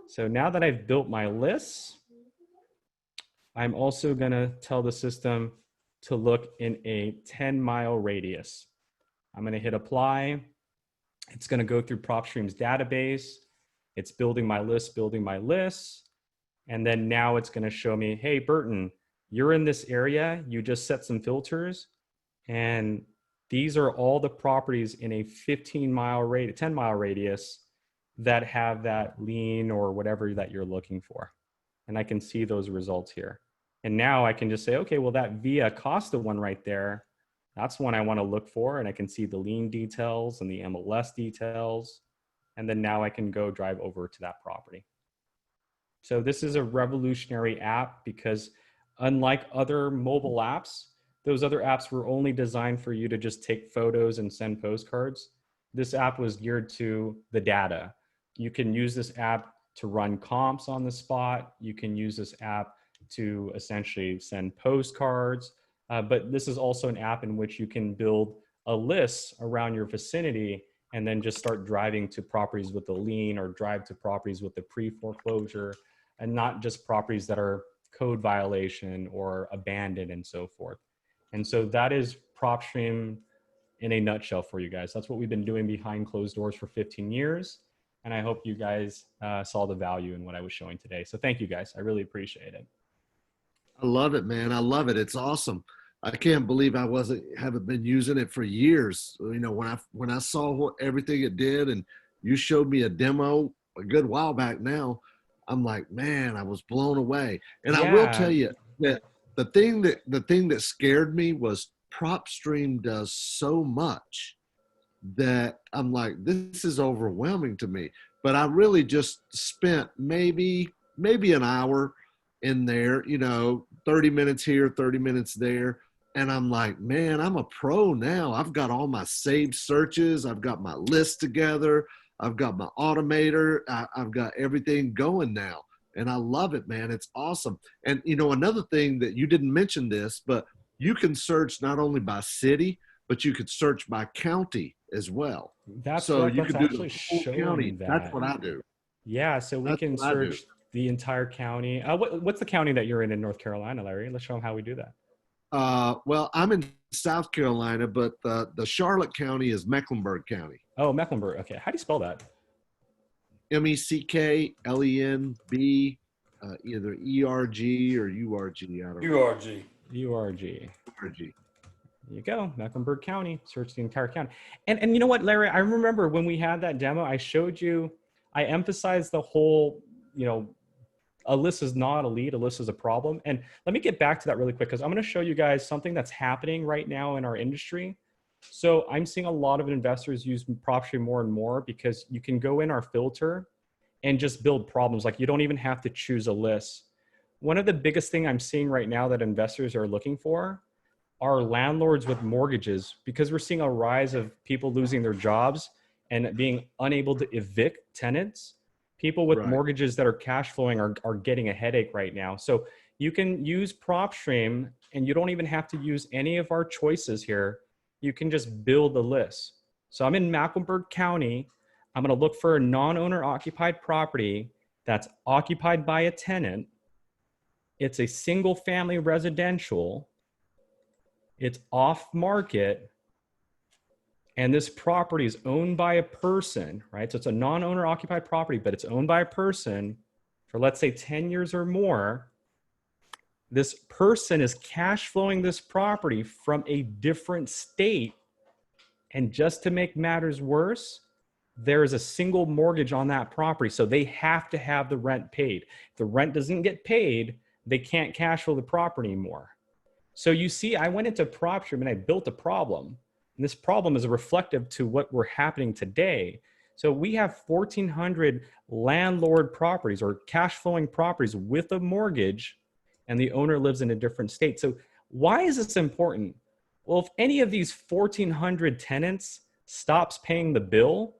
So now that I've built my lists, I'm also going to tell the system to look in a 10-mile radius. I'm going to hit apply. It's going to go through PropStream's database. It's building my list. And then now it's going to show me, hey, Burton, you're in this area. You just set some filters. And these are all the properties in a 10-mile radius that have that lien or whatever that you're looking for. And I can see those results here. And now I can just say, okay, well, that Via Costa one right there, that's one I want to look for. And I can see the lien details and the MLS details. And then now I can go drive over to that property. So this is a revolutionary app because unlike other mobile apps, those other apps were only designed for you to just take photos and send postcards. This app was geared to the data. You can use this app to run comps on the spot. You can use this app to essentially send postcards. But this is also an app in which you can build a list around your vicinity and then just start driving to properties with the lien or drive to properties with the pre-foreclosure, and not just properties that are code violation or abandoned and so forth. And so that is PropStream in a nutshell for you guys. That's what we've been doing behind closed doors for 15 years. And I hope you guys saw the value in what I was showing today. So thank you guys. I really appreciate it. I love it, man. I love it. It's awesome. I can't believe I haven't been using it for years. You know, when I saw everything it did, and you showed me a demo a good while back now, I'm like, man, I was blown away. And Yeah. I will tell you that the thing that scared me was PropStream does so much that I'm like, this is overwhelming to me. But I really just spent maybe an hour in there, 30 minutes here, 30 minutes there. And I'm like, man, I'm a pro now. I've got all my saved searches. I've got my list together. I've got my automator. I've got everything going now. And I love it, man. It's awesome. And, another thing that you didn't mention this, but you can search not only by city, but you could search by county as well. That's so right. you Let's can do the actually whole show county. that. That's what I do. Yeah, so we can search the entire county. What's the county that you're in North Carolina, Larry? Let's show them how we do that. Well, I'm in South Carolina, but the Charlotte County is Mecklenburg County. Oh, Mecklenburg. Okay. How do you spell that? Mecklenb, either ERG or URG. I don't know. URG. URG. URG. There you go. Mecklenburg County. Search the entire county. And you know what, Larry? I remember when we had that demo, I showed you I emphasize the whole, a list is not a lead, a list is a problem. And let me get back to that really quick, because I'm going to show you guys something that's happening right now in our industry. So I'm seeing a lot of investors use PropStream more and more because you can go in our filter and just build problems. Like you don't even have to choose a list. One of the biggest thing I'm seeing right now that investors are looking for are landlords with mortgages, because we're seeing a rise of people losing their jobs and being unable to evict tenants. People with mortgages that are cash flowing are getting a headache right now. So you can use PropStream and you don't even have to use any of our choices here. You can just build a list. So I'm in Mecklenburg County. I'm going to look for a non-owner occupied property that's occupied by a tenant. It's a single family residential. It's off market. And this property is owned by a person, right? So it's a non-owner occupied property, but it's owned by a person for, let's say, 10 years or more. This person is cash flowing this property from a different state. And just to make matters worse, there is a single mortgage on that property. So they have to have the rent paid. If the rent doesn't get paid, they can't cash flow the property anymore. So you see, I went into PropStream and I built a problem. And this problem is reflective to what we're happening today. So we have 1,400 landlord properties or cash flowing properties with a mortgage, and the owner lives in a different state. So why is this important? Well, if any of these 1,400 tenants stops paying the bill,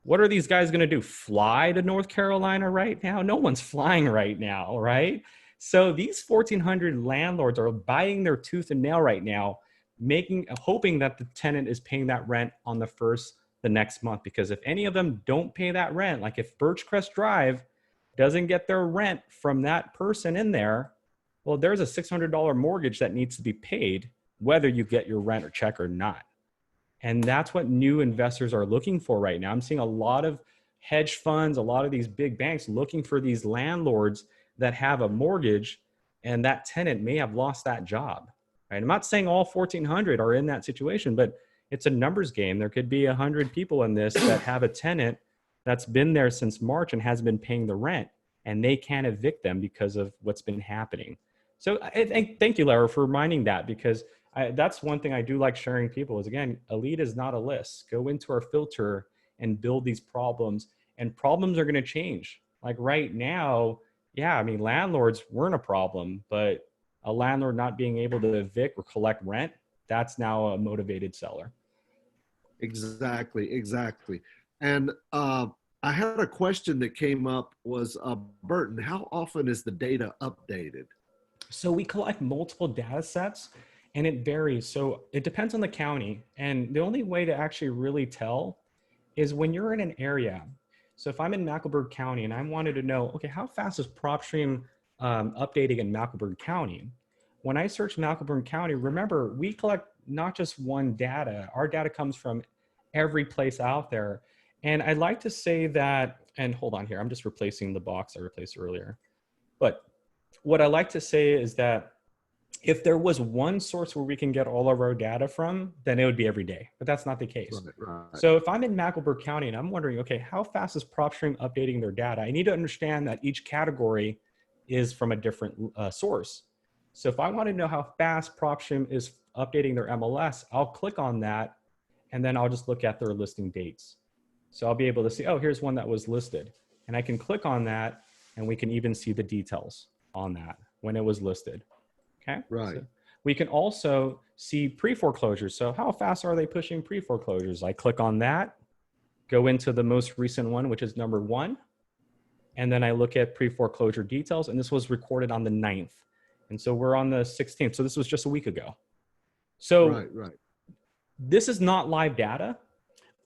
what are these guys going to do? Fly to North Carolina right now? No one's flying right now, right? So these 1,400 landlords are biting their tooth and nail right now, hoping that the tenant is paying that rent on the next month. Because if any of them don't pay that rent, like if Birchcrest Drive doesn't get their rent from that person in there, well, there's a $600 mortgage that needs to be paid, whether you get your rent or check or not. And that's what new investors are looking for right now. I'm seeing a lot of hedge funds, a lot of these big banks looking for these landlords that have a mortgage, and that tenant may have lost that job. Right? I'm not saying all 1,400 are in that situation, but it's a numbers game. There could be 100 people in this that have a tenant that's been there since March and hasn't been paying the rent, and they can't evict them because of what's been happening. So thank you, Lara, for reminding that, because that's one thing I do like sharing people is, again, a lead is not a list. Go into our filter and build these problems, and problems are going to change. Like right now, yeah, I mean, landlords weren't a problem, but a landlord not being able to evict or collect rent, that's now a motivated seller. Exactly. And I had a question that came up was, Burton, how often is the data updated? So we collect multiple data sets and it varies. So it depends on the county. And the only way to actually really tell is when you're in an area. So if I'm in Mecklenburg County and I wanted to know, okay, how fast is PropStream updating in Mecklenburg County? When I search Mecklenburg County, remember, we collect not just one data. Our data comes from every place out there. And I'd like to say that, and hold on here, I'm just replacing the box I replaced earlier. But what I like to say is that if there was one source where we can get all of our data from, then it would be every day, but that's not the case. Right. So if I'm in Mecklenburg County and I'm wondering, okay, how fast is PropStream updating their data? I need to understand that each category is from a different source. So if I want to know how fast PropStream is updating their MLS, I'll click on that and then I'll just look at their listing dates. So I'll be able to see, oh, here's one that was listed. And I can click on that and we can even see the details on that when it was listed. Okay. Right. So we can also see pre-foreclosures. So how fast are they pushing pre-foreclosures? I click on that, go into the most recent one, which is number 1. And then I look at pre-foreclosure details. And this was recorded on the 9th. And so we're on the 16th. So this was just a week ago. So right. This is not live data.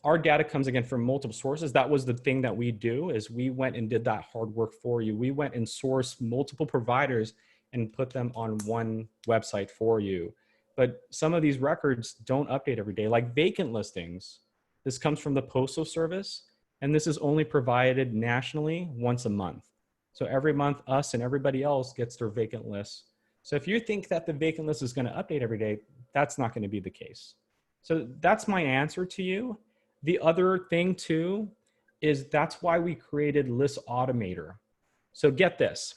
Our data comes again from multiple sources. That was the thing that we do, is we went and did that hard work for you. We went and sourced multiple providers and put them on one website for you. But some of these records don't update every day, like vacant listings. This comes from the Postal Service, and this is only provided nationally once a month. So every month, us and everybody else gets their vacant lists. So if you think that the vacant list is going to update every day, that's not going to be the case. So that's my answer to you. The other thing too is that's why we created List Automator. So get this.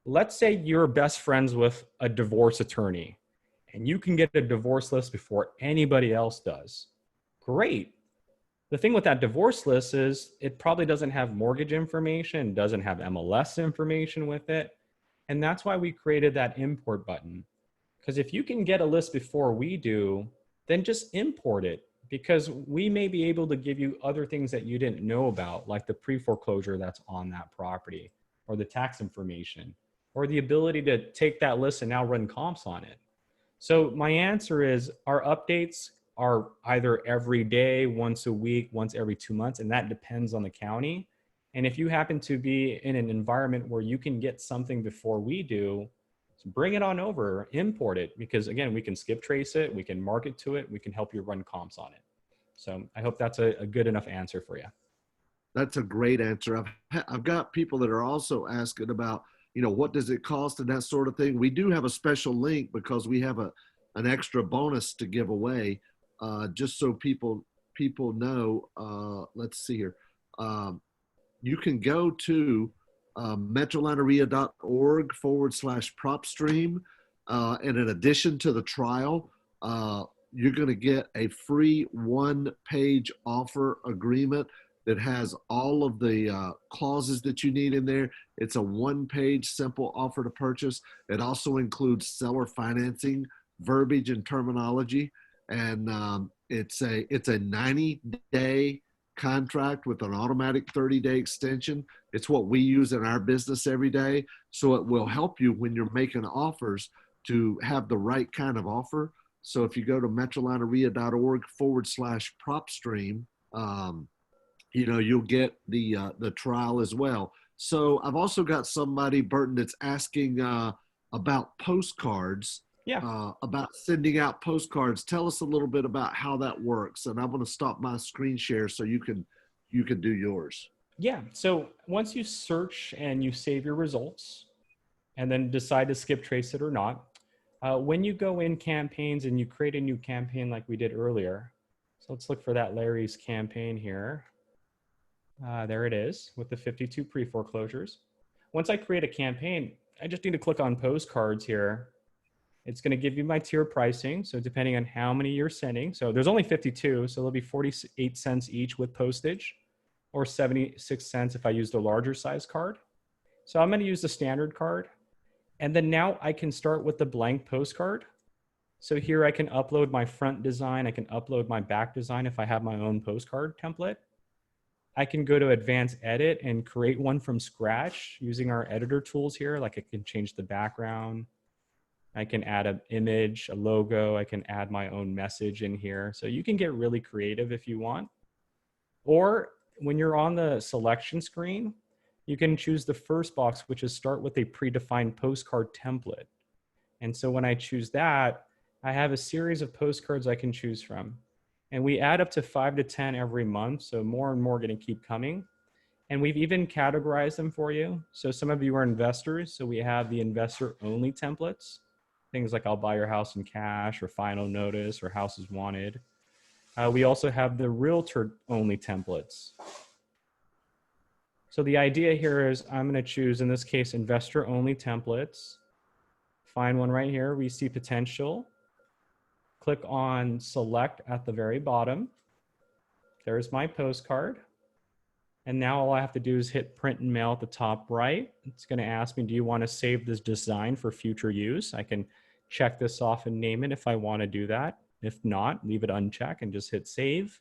Let's say you're best friends with a divorce attorney and you can get a divorce list before anybody else does. Great. The thing with that divorce list is it probably doesn't have mortgage information, doesn't have MLS information with it. And that's why we created that import button. Because if you can get a list before we do, then just import it, because we may be able to give you other things that you didn't know about, like the pre-foreclosure that's on that property, or the tax information, or the ability to take that list and now run comps on it. So my answer is our updates are either every day, once a week, once every 2 months, and that depends on the county. And if you happen to be in an environment where you can get something before we do, bring it on over, import it, because again, we can skip trace it, we can market to it, we can help you run comps on it. So I hope that's a good enough answer for you. That's a great answer. I've got people that are also asking about, what does it cost and that sort of thing. We do have a special link because we have an extra bonus to give away, just so people know. Let's see here. You can go to metrolinaria.org/propstream. And in addition to the trial, you're going to get a free 1-page offer agreement that has all of the clauses that you need in there. It's a 1-page simple offer to purchase. It also includes seller financing verbiage and terminology. And it's a 90-day contract with an automatic 30-day extension. It's what we use in our business every day. So it will help you when you're making offers to have the right kind of offer. So if you go to metrolinaria.org/propstream, you'll get the trial as well. So I've also got somebody, Burton, that's asking about postcards. Yeah. About sending out postcards. Tell us a little bit about how that works. And I'm going to stop my screen share so you can do yours. Yeah. So once you search and you save your results and then decide to skip trace it or not, when you go in campaigns and you create a new campaign like we did earlier. So let's look for that Larry's campaign here. There it is with the 52 pre-foreclosures. Once I create a campaign, I just need to click on postcards here. It's going to give you my tier pricing. So depending on how many you're sending. So there's only 52. So there'll be 48 cents each with postage, or 76 cents if I use the larger size card. So I'm going to use the standard card. And then now I can start with the blank postcard. So here I can upload my front design. I can upload my back design if I have my own postcard template. I can go to advanced edit and create one from scratch using our editor tools here. Like I can change the background. I can add an image, a logo. I can add my own message in here. So you can get really creative if you want. Or when you're on the selection screen, you can choose the first box, which is start with a predefined postcard template. And so when I choose that, I have a series of postcards I can choose from. And we add up to 5 to 10 every month. So more and more are going to keep coming. And we've even categorized them for you. So some of you are investors. So we have the investor only templates. Things like I'll buy your house in cash, or final notice, or houses wanted. We also have the realtor only templates. So the idea here is I'm going to choose, in this case, investor only templates. Find one right here. We see potential. Click on select at the very bottom. There's my postcard. And now all I have to do is hit print and mail at the top right. It's going to ask me, do you want to save this design for future use? I can check this off and name it if I want to do that. If not, leave it unchecked and just hit save.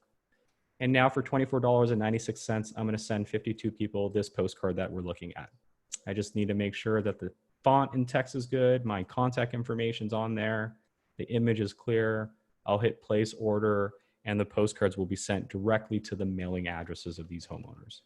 And now for $24.96, I'm going to send 52 people this postcard that we're looking at. I just need to make sure that the font and text is good. My contact information's on there. The image is clear. I'll hit place order, and the postcards will be sent directly to the mailing addresses of these homeowners.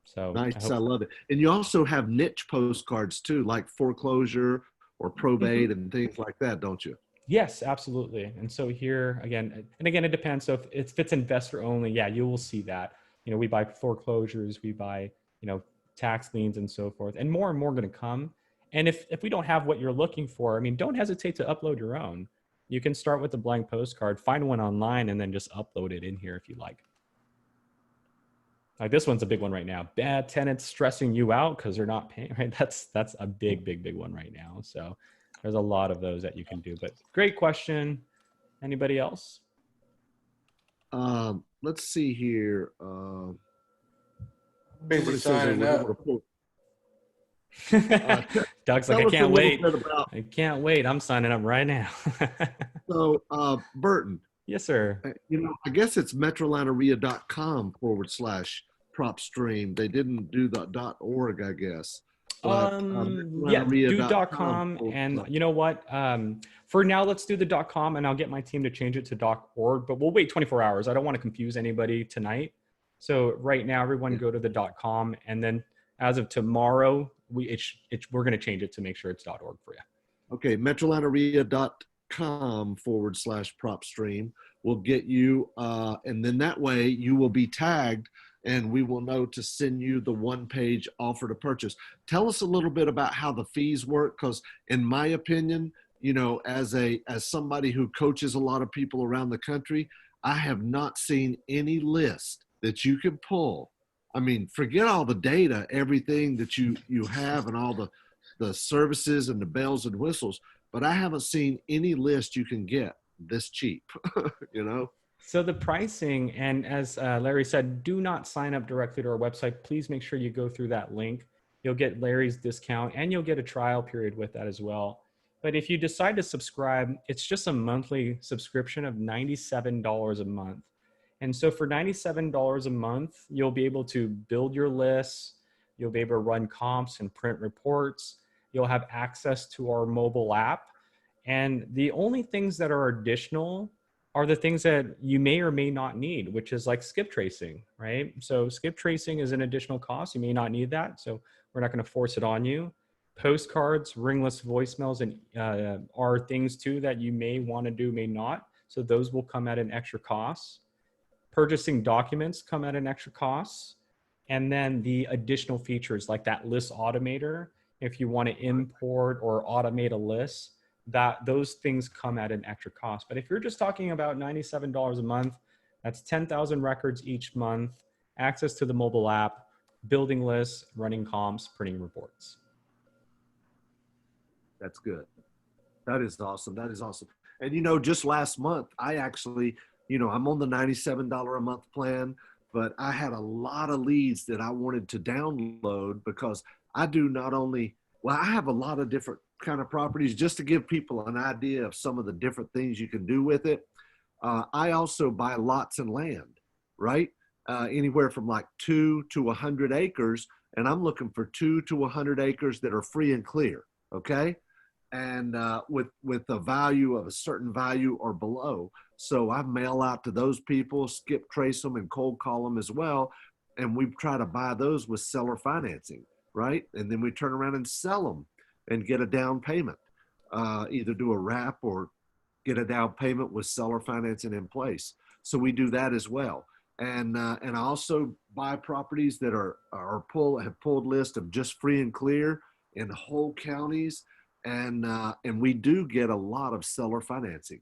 So nice. I love it. And you also have niche postcards too, like foreclosure or probate and things like that, don't you? Yes, absolutely. And so here again, it depends. So if it's investor only, yeah, you will see that. We buy foreclosures, we buy, tax liens and so forth, and more going to come. And if we don't have what you're looking for, don't hesitate to upload your own. You can start with a blank postcard, find one online, and then just upload it in here if you like. Like this one's a big one right now. Bad tenants stressing you out because they're not paying, right? That's a big one right now. So there's a lot of those that you can do, but great question. Anybody else? Let's see here. Busy Somebody says they signing were able up. to pull. Uh, Doug's like, I tell us a can't little wait. bit about. I can't wait. I'm signing up right now. So, Burton, Yes, sir. I guess it's metrolinaria.com/prop stream. They didn't do the .org, I guess. But Yeah, do metrolinaria.com .com, and you know what? For now, let's do the .com, and I'll get my team to change it to .org. But we'll wait 24 hours. I don't want to confuse anybody tonight. So right now, everyone go to the .com, and then as of tomorrow, we're going to change it to make sure it's .org for you. Okay, metrolinaria.com/prop stream will get you, and then that way you will be tagged and we will know to send you the one-page offer to purchase. Tell us a little bit about how the fees work, because in my opinion, as somebody who coaches a lot of people around the country, I have not seen any list that you can pull. I mean, forget all the data, everything that you have and all the services and the bells and whistles, but I haven't seen any list you can get this cheap, So the pricing, and as Larry said, do not sign up directly to our website. Please make sure you go through that link. You'll get Larry's discount and you'll get a trial period with that as well. But if you decide to subscribe, it's just a monthly subscription of $97 a month. And so for $97 a month, you'll be able to build your lists. You'll be able to run comps and print reports. You'll have access to our mobile app. And the only things that are additional are the things that you may or may not need, which is like skip tracing, right? So skip tracing is an additional cost. You may not need that. So we're not going to force it on you. Postcards, ringless voicemails, and are things too that you may want to do, may not. So those will come at an extra cost. Purchasing documents come at an extra cost. And then the additional features like that list automator, if you want to import or automate a list, those things come at an extra cost. But if you're just talking about $97 a month, that's 10,000 records each month, access to the mobile app, building lists, running comps, printing reports. That's good. That is awesome. That is awesome. And just last month, I actually, I'm on the $97 a month plan, but I had a lot of leads that I wanted to download because I do not only, well, I have a lot of different kind of properties just to give people an idea of some of the different things you can do with it. I also buy lots and land, right? Anywhere from like 2 to 100 acres. And I'm looking for 2 to 100 acres that are free and clear. Okay. And with a value of a certain value or below. So I mail out to those people, skip trace them and cold call them as well. And we try to buy those with seller financing, right? And then we turn around and sell them and get a down payment, either do a wrap or get a down payment with seller financing in place. So we do that as well. And I also buy properties that have pulled lists of just free and clear in whole counties. And we do get a lot of seller financing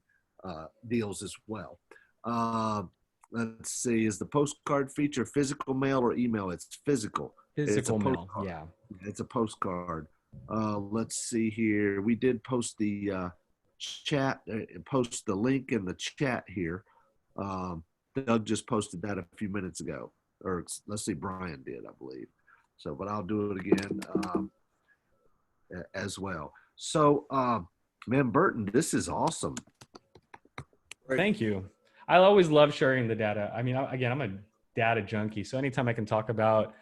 deals as well. Let's see, is the postcard feature physical mail or email? It's physical. Physical mail, yeah. It's a postcard. Let's see here. We did post the chat, post the link in the chat here. Doug just posted that a few minutes ago, or let's see, Brian did, I believe. So, but I'll do it again as well. So, man, Burton, this is awesome. Thank you. I always love sharing the data. I mean, again, I'm a data junkie. So anytime I can talk about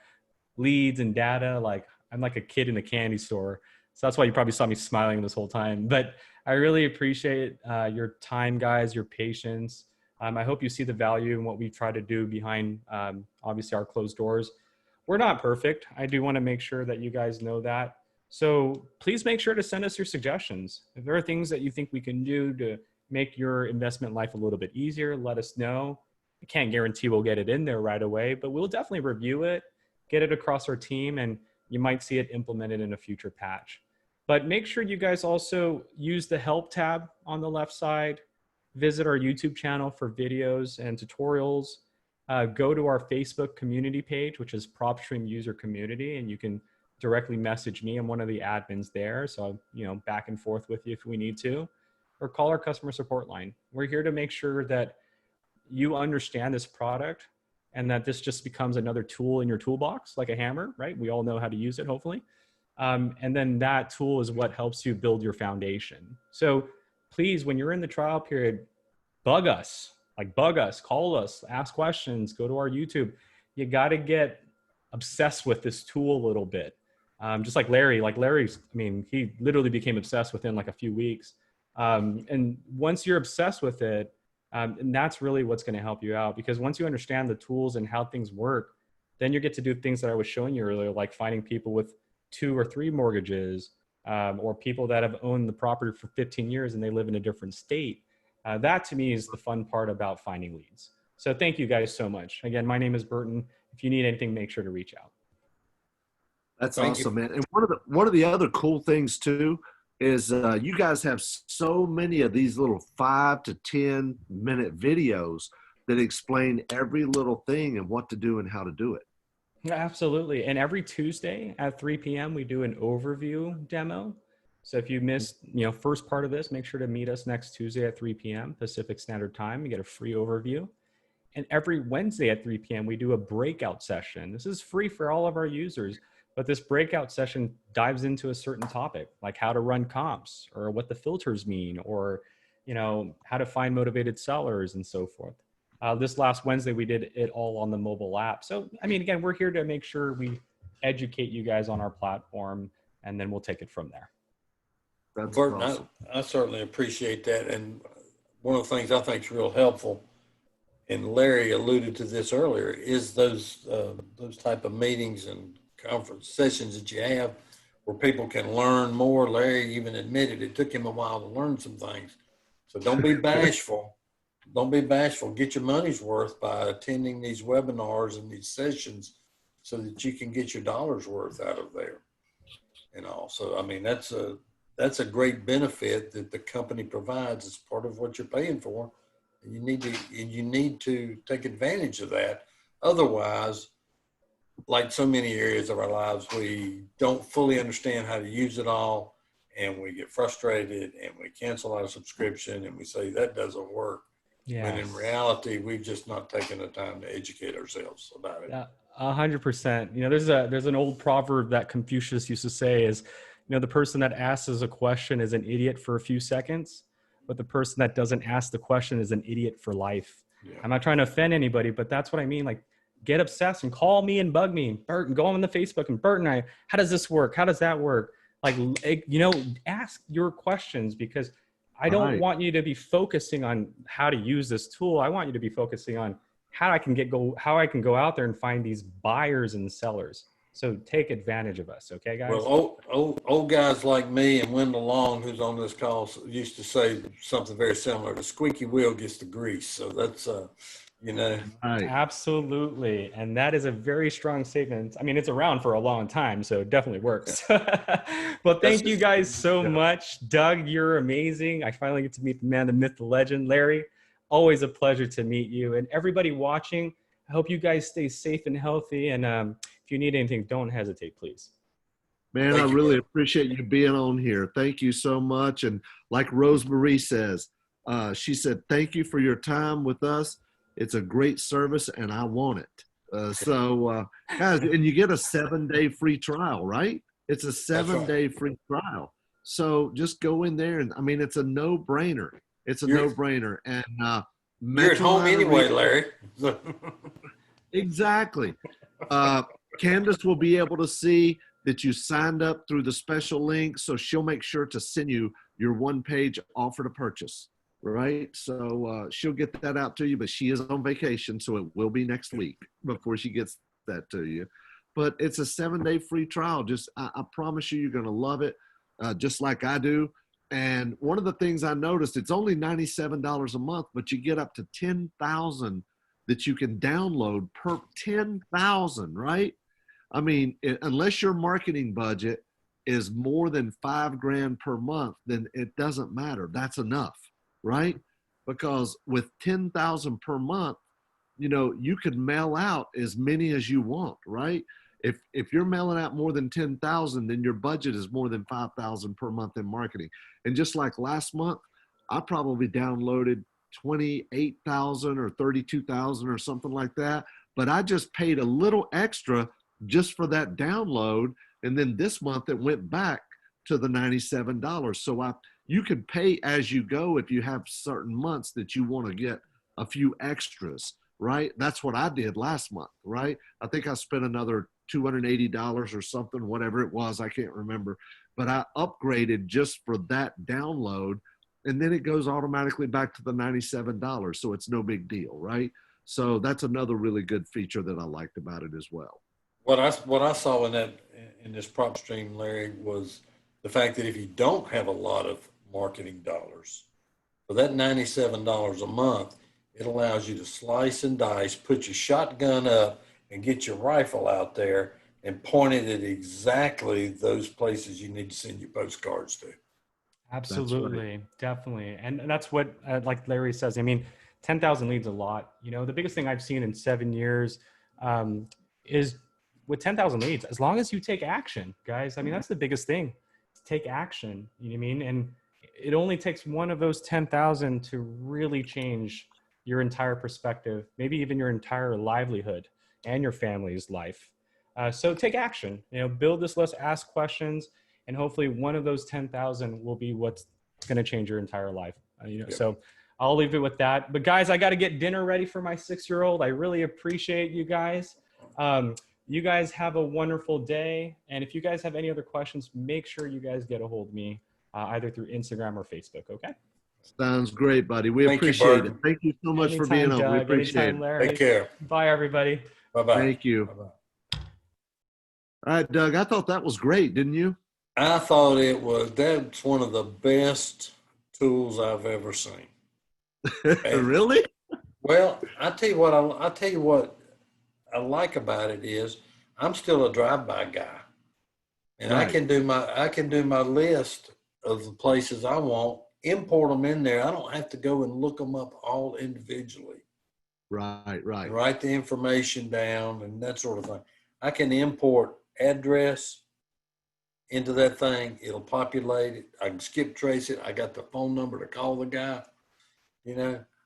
leads and data, like I'm like a kid in a candy store. So that's why you probably saw me smiling this whole time. But I really appreciate your time, guys, your patience. I hope you see the value in what we try to do behind, obviously, our closed doors. We're not perfect. I do want to make sure that you guys know that. So please make sure to send us your suggestions. If there are things that you think we can do to make your investment life a little bit easier, let us know. I can't guarantee we'll get it in there right away, but we'll definitely review it, get it across our team, and you might see it implemented in a future patch. But make sure you guys also use the help tab on the left side, visit our YouTube channel for videos and tutorials. go to our Facebook community page, which is PropStream User Community, and you can directly message me. I'm one of the admins there, so I'll, back and forth with you if we need to, or call our customer support line. We're here to make sure that you understand this product and that this just becomes another tool in your toolbox, like a hammer, right? We all know how to use it, hopefully. And then that tool is what helps you build your foundation. So please, when you're in the trial period, bug us, call us, ask questions, go to our YouTube. You got to get obsessed with this tool a little bit. Just like Larry's, he literally became obsessed within like a few weeks. And once you're obsessed with it, and that's really what's going to help you out, because once you understand the tools and how things work, then you get to do things that I was showing you earlier, like finding people with 2 or 3 mortgages, or people that have owned the property for 15 years and they live in a different state. That to me is the fun part about finding leads. So thank you guys so much. Again, my name is Burton. If you need anything, make sure to reach out. That's awesome, man. And one of the other cool things too is you guys have so many of these little 5 to 10 minute videos that explain every little thing and what to do and how to do it. Yeah, absolutely. And every Tuesday at 3 p.m., we do an overview demo. So if you missed, first part of this, make sure to meet us next Tuesday at 3 p.m. Pacific Standard Time. You get a free overview. And every Wednesday at 3 p.m., we do a breakout session. This is free for all of our users, but this breakout session dives into a certain topic, like how to run comps, or what the filters mean, or, how to find motivated sellers and so forth. This last Wednesday, we did it all on the mobile app. So, again, we're here to make sure we educate you guys on our platform, and then we'll take it from there. That's Burton, awesome. I certainly appreciate that. And one of the things I think is real helpful, and Larry alluded to this earlier, is those type of meetings and conference sessions that you have where people can learn more. Larry even admitted it took him a while to learn some things. So don't be bashful. Don't be bashful. Get your money's worth by attending these webinars and these sessions so that you can get your dollar's worth out of there. So, that's a great benefit that the company provides as part of what you're paying for. And you need to take advantage of that. Otherwise, like so many areas of our lives, we don't fully understand how to use it all, and we get frustrated and we cancel our subscription and we say that doesn't work. Yeah. When in reality, we've just not taken the time to educate ourselves about it. Yeah, 100%. There's an old proverb that Confucius used to say is, the person that asks a question is an idiot for a few seconds, but the person that doesn't ask the question is an idiot for life. Yeah. I'm not trying to offend anybody, but that's what I mean. Like, get obsessed and call me and bug me. Burton, go on the Facebook and Burton, how does this work? How does that work? Like, ask your questions, because I don't want you to be focusing on how to use this tool. I want you to be focusing on how I can go out there and find these buyers and sellers. So take advantage of us. Okay, guys? Well, old guys like me and Wendell Long, who's on this call, used to say something very similar. The squeaky wheel gets the grease. So that's, Absolutely. And that is a very strong statement. It's around for a long time, so it definitely works. Well, thank you guys so much. Doug, you're amazing. I finally get to meet the man, the myth, the legend. Larry, always a pleasure to meet you. And everybody watching, I hope you guys stay safe and healthy. And if you need anything, don't hesitate, please. Man, I really appreciate you being on here. Thank you so much. And like Rosemarie says, she said, thank you for your time with us. It's a great service and I want it. So guys, and you get a 7-day free trial, right? It's a 7-day free trial. So just go in there and it's a no-brainer. It's a no-brainer. And you're at home anyway, Larry. Exactly. Candace will be able to see that you signed up through the special link, so she'll make sure to send you your 1-page offer to purchase, right? So she'll get that out to you, but she is on vacation, so it will be next week before she gets that to you. But it's a 7-day free trial. I promise you, you're going to love it, just like I do. And one of the things I noticed, it's only $97 a month, but you get up to 10,000 that you can download per 10,000, right? Unless your marketing budget is more than $5,000 per month, then it doesn't matter. That's enough, right? Because with 10,000 per month, you could mail out as many as you want, right? If you're mailing out more than 10,000, then your budget is more than 5,000 per month in marketing. And just like last month, I probably downloaded 28,000 or 32,000 or something like that. But I just paid a little extra just for that download. And then this month it went back to the $97. So you can pay as you go if you have certain months that you want to get a few extras, right? That's what I did last month, right? I think I spent another $280 or something, whatever it was, I can't remember. But I upgraded just for that download, and then it goes automatically back to the $97. So it's no big deal, right? So that's another really good feature that I liked about it as well. What I saw in this prop stream, Larry, was the fact that if you don't have a lot of marketing dollars, for that $97 a month, it allows you to slice and dice, put your shotgun up, and get your rifle out there and point it at exactly those places you need to send your postcards to. Absolutely, right. definitely. And that's what, like Larry says, I mean, 10,000 leads a lot. The biggest thing I've seen in 7 years is with 10,000 leads, as long as you take action, guys, I mean, that's the biggest thing. Take action, you know what I mean? And it only takes one of those 10,000 to really change your entire perspective, maybe even your entire livelihood and your family's life. So take action, build this list, ask questions, and hopefully one of those 10,000 will be what's going to change your entire life. Yep. So I'll leave it with that. But guys, I got to get dinner ready for my 6-year-old. I really appreciate you guys. You guys have a wonderful day. And if you guys have any other questions, make sure you guys get a hold of me either through Instagram or Facebook. Okay. Sounds great, buddy. We Thank you, appreciate Bert. it. Thank you so much for Anytime, being on. We Doug. appreciate Anytime, it. Larry. Take care. Bye, everybody. Bye-bye. Thank you. Bye-bye. All right, Doug, I thought that was great, didn't you? I thought that's one of the best tools I've ever seen. Really? Well, I'll tell you what I like about it is I'm still a drive-by guy. And Right. I can do my list of the places I want, import them in there. I don't have to go and look them up all individually. Right. And write the information down and that sort of thing. I can import address into that thing. It'll populate it. I can skip trace it. I got the phone number to call the guy.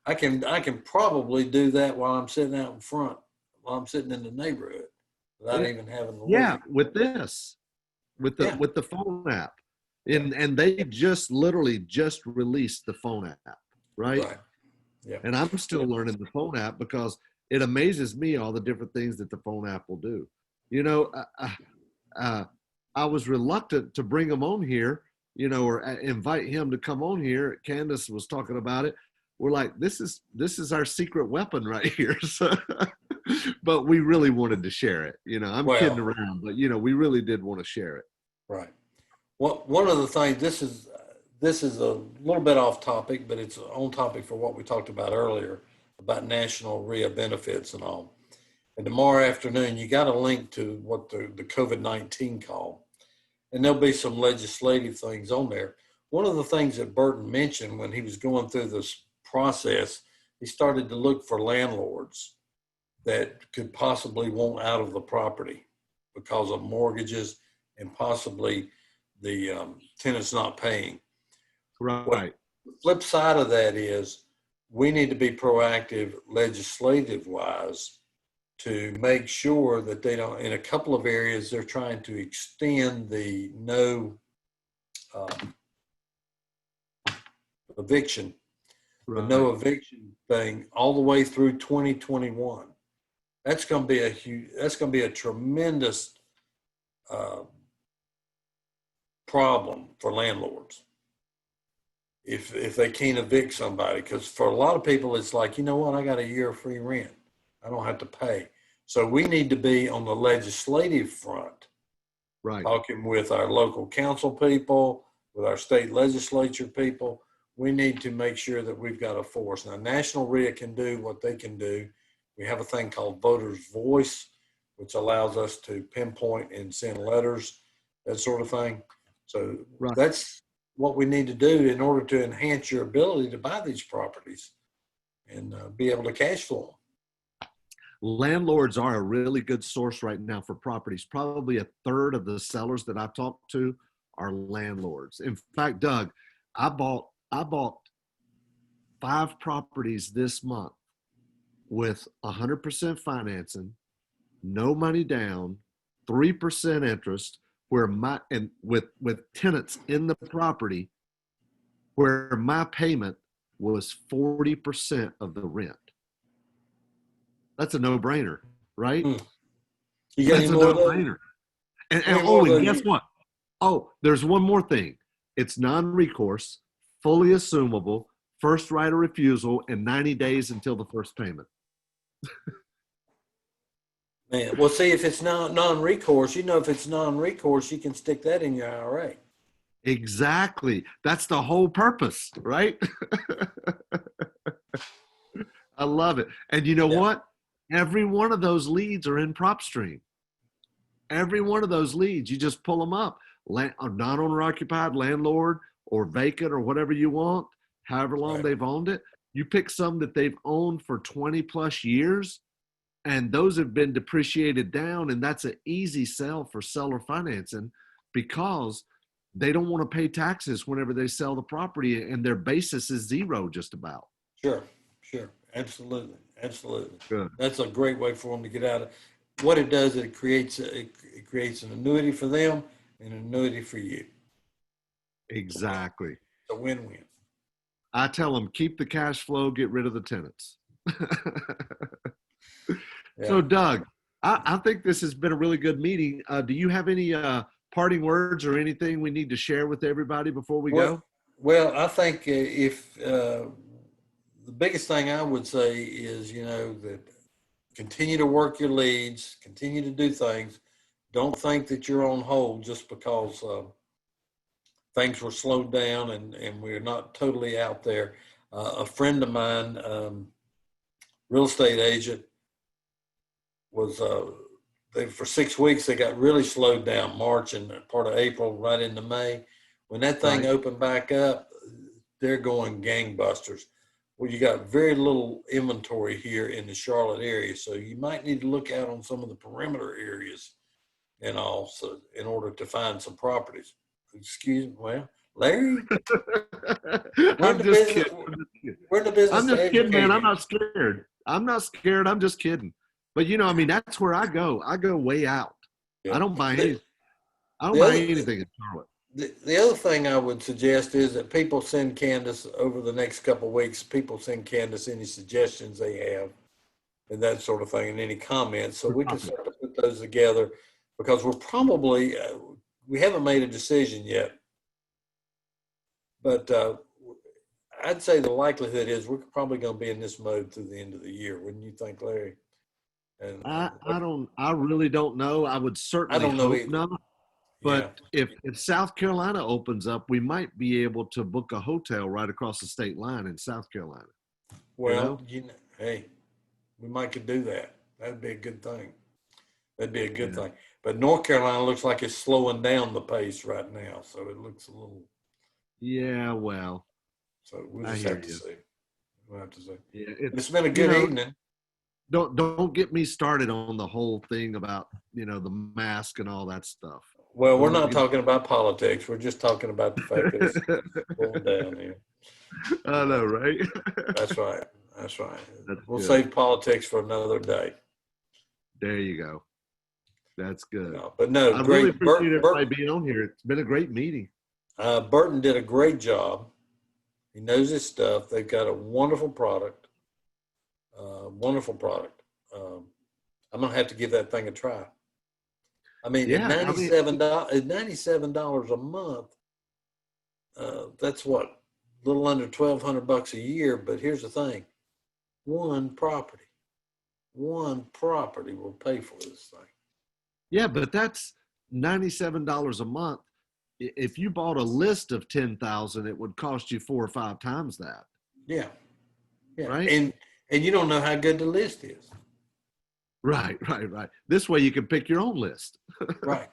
I can probably do that while I'm sitting out in front, while I'm sitting in the neighborhood without even having to Yeah, leave. with the phone app. And they just literally just released the phone app, right? Yeah. And I'm still learning the phone app because it amazes me all the different things that the phone app will do. I was reluctant to bring him on here, or invite him to come on here. Candace was talking about it. We're like, this is our secret weapon right here. So, but we really wanted to share it. I'm kidding around, but we really did want to share it. Right. Well, one of the things, this is a little bit off topic, but it's on topic for what we talked about earlier about national REIA benefits and all. And tomorrow afternoon, you got a link to what the COVID-19 call, and there'll be some legislative things on there. One of the things that Burton mentioned when he was going through this process, he started to look for landlords that could possibly want out of the property because of mortgages and possibly the tenants not paying. Right. The flip side of that is we need to be proactive legislative wise to make sure that they don't, in a couple of areas, they're trying to extend the no eviction, the no eviction thing all the way through 2021. That's going to be a tremendous problem for landlords if they can't evict somebody, because for a lot of people it's like, you know what, I got a year of free rent, I don't have to pay. So we need to be on the legislative front, talking with our local council people, with our state legislature people. We need to make sure that we've got a force. Now, National REIA can do what they can do. We have a thing called Voters' Voice, which allows us to pinpoint and send letters, that sort of thing. So that's what we need to do in order to enhance your ability to buy these properties and be able to cash flow them. landlords are a really good source right now for properties. Probably a third of the sellers that I've talked to are landlords. In fact, Doug, I bought 5 properties this month with 100% financing, no money down, 3% interest, where with tenants in the property, where my payment was 40% of the rent. That's a no-brainer, right? You got That's any a more of those? no-brainer. And Any more of and those? guess what? Oh, there's one more thing. It's non-recourse, fully assumable, first right of refusal, and 90 days until the first payment. Man, well, see, if it's not non-recourse, if it's non-recourse, you can stick that in your IRA. Exactly. That's the whole purpose, right? I love it. And you know what? Every one of those leads are in PropStream. Every one of those leads, you just pull them up. Non-owner occupied, landlord, or vacant, or whatever you want, however long they've owned it. You pick some that they've owned for 20 plus years, and those have been depreciated down, and that's an easy sell for seller financing because they don't want to pay taxes whenever they sell the property, and their basis is zero just about. Sure. Absolutely. Good. That's a great way for them to get out of what it does. It creates an annuity for them and an annuity for you. Exactly. It's a win-win. I tell them, keep the cash flow, get rid of the tenants. So, Doug, I think this has been a really good meeting. Do you have any parting words or anything we need to share with everybody before we go? Well, I think if the biggest thing I would say is, that continue to work your leads, continue to do things. Don't think that you're on hold just because things were slowed down and we're not totally out there. A friend of mine, real estate agent, was for 6 weeks, they got really slowed down, March and part of April, right into May. When that thing opened back up, they're going gangbusters. Well, you got very little inventory here in the Charlotte area, so you might need to look out on some of the perimeter areas and also in order to find some properties. Excuse me, well, Larry, I'm just kidding. We're in the business. I'm just kidding, man. I'm not scared. I'm just kidding. But that's where I go. I go way out. Yeah. I don't buy anything. I don't buy anything in Charlotte. The other thing I would suggest is that people send Candace over the next couple of weeks. People send Candace any suggestions they have, and that sort of thing, and any comments, so we can start to put those together. Because we're probably we haven't made a decision yet, but I'd say the likelihood is we're probably going to be in this mode through the end of the year. Wouldn't you think, Larry? And I really don't know. I would certainly hope not. But if South Carolina opens up, we might be able to book a hotel right across the state line in South Carolina. Well, hey, we might could do that. That'd be a good thing. That'd be a good thing. But North Carolina looks like it's slowing down the pace right now, so it looks a little. Yeah, well. So we'll just have to see. We'll have to see. Yeah, it's been a good evening. Don't get me started on the whole thing about the mask and all that stuff. Well, we're not talking about politics. We're just talking about the fact that it's going down here. I know, right? That's right. We'll save politics for another day. There you go. That's good. But no, I really appreciate everybody being on here. It's been a great meeting. Burton did a great job. He knows his stuff. They've got a wonderful product. Wonderful product. I'm going to have to give that thing a try. I mean, at $97 a month, that's what, a little under $1,200 a year. But here's the thing: one property will pay for this thing. Yeah, but that's $97 a month. If you bought a list of 10,000, it would cost you 4 or 5 times that. Yeah. Right. And you don't know how good the list is. Right. This way you can pick your own list. Right.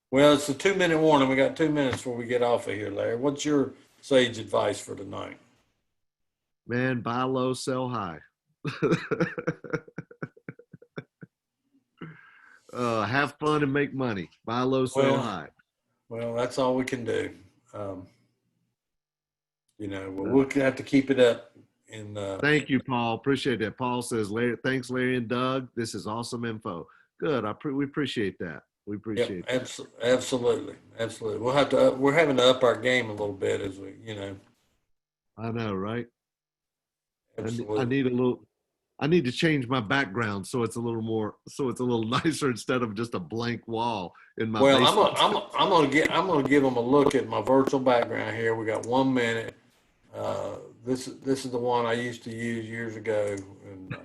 Well, it's a 2-minute warning. We got 2 minutes before we get off of here, Larry. What's your sage advice for tonight? Man, buy low, sell high. Have fun and make money. Buy low, sell high. Well, that's all we can do. We'll have to keep it up. And thank you, Paul. Appreciate that. Paul says, thanks, Larry and Doug. This is awesome info. Good. We appreciate that. We appreciate that. Absolutely. We'll have to. We're having to up our game a little bit as we, I know, right? Absolutely. I need to change my background so it's a little nicer instead of just a blank wall in my basement. I'm gonna give them a look at my virtual background here. We got 1 minute. This is the one I used to use years ago, and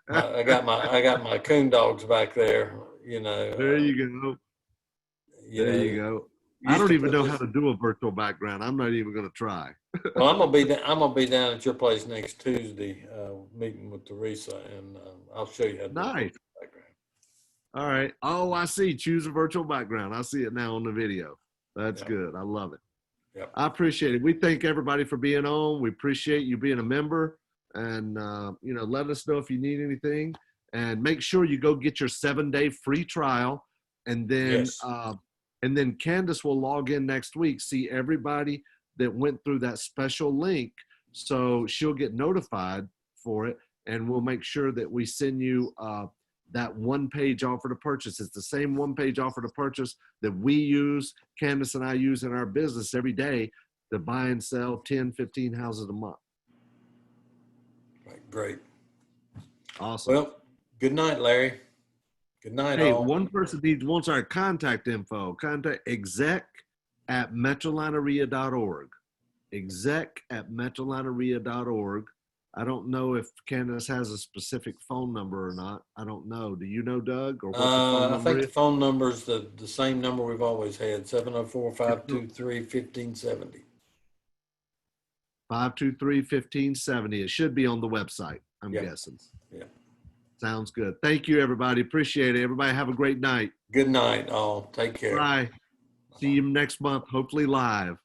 I got my coon dogs back there. There you go. There you go. I don't even know how to do a virtual background. I'm not even going to try. Well, I'm gonna be down at your place next Tuesday, meeting with Teresa, and I'll show you how to do nice. a background. All right. Oh, I see. Choose a virtual background. I see it now on the video. That's good. I love it. Yep. I appreciate it. We thank everybody for being on. We appreciate you being a member, and let us know if you need anything, and make sure you go get your 7-day free trial, and then Candace will log in next week, see everybody that went through that special link, so she'll get notified for it, and we'll make sure that we send you that 1-page offer to purchase. It's the same 1-page offer to purchase that we use, Candace and I use in our business every day to buy and sell 10, 15 houses a month. Right, great. Awesome. Well, good night, Larry. Good night, hey, all. One person wants our contact info. Contact exec@metrolinaria.org. exec@metrolinaria.org. I don't know if Candace has a specific phone number or not. I don't know. Do you know, Doug? Or what the phone number I think is? the phone number is the same number we've always had, 704-523-1570. 523-1570. It should be on the website, I'm guessing. Yeah. Sounds good. Thank you, everybody. Appreciate it. Everybody have a great night. Good night, all. Take care. Bye. See you next month, hopefully live.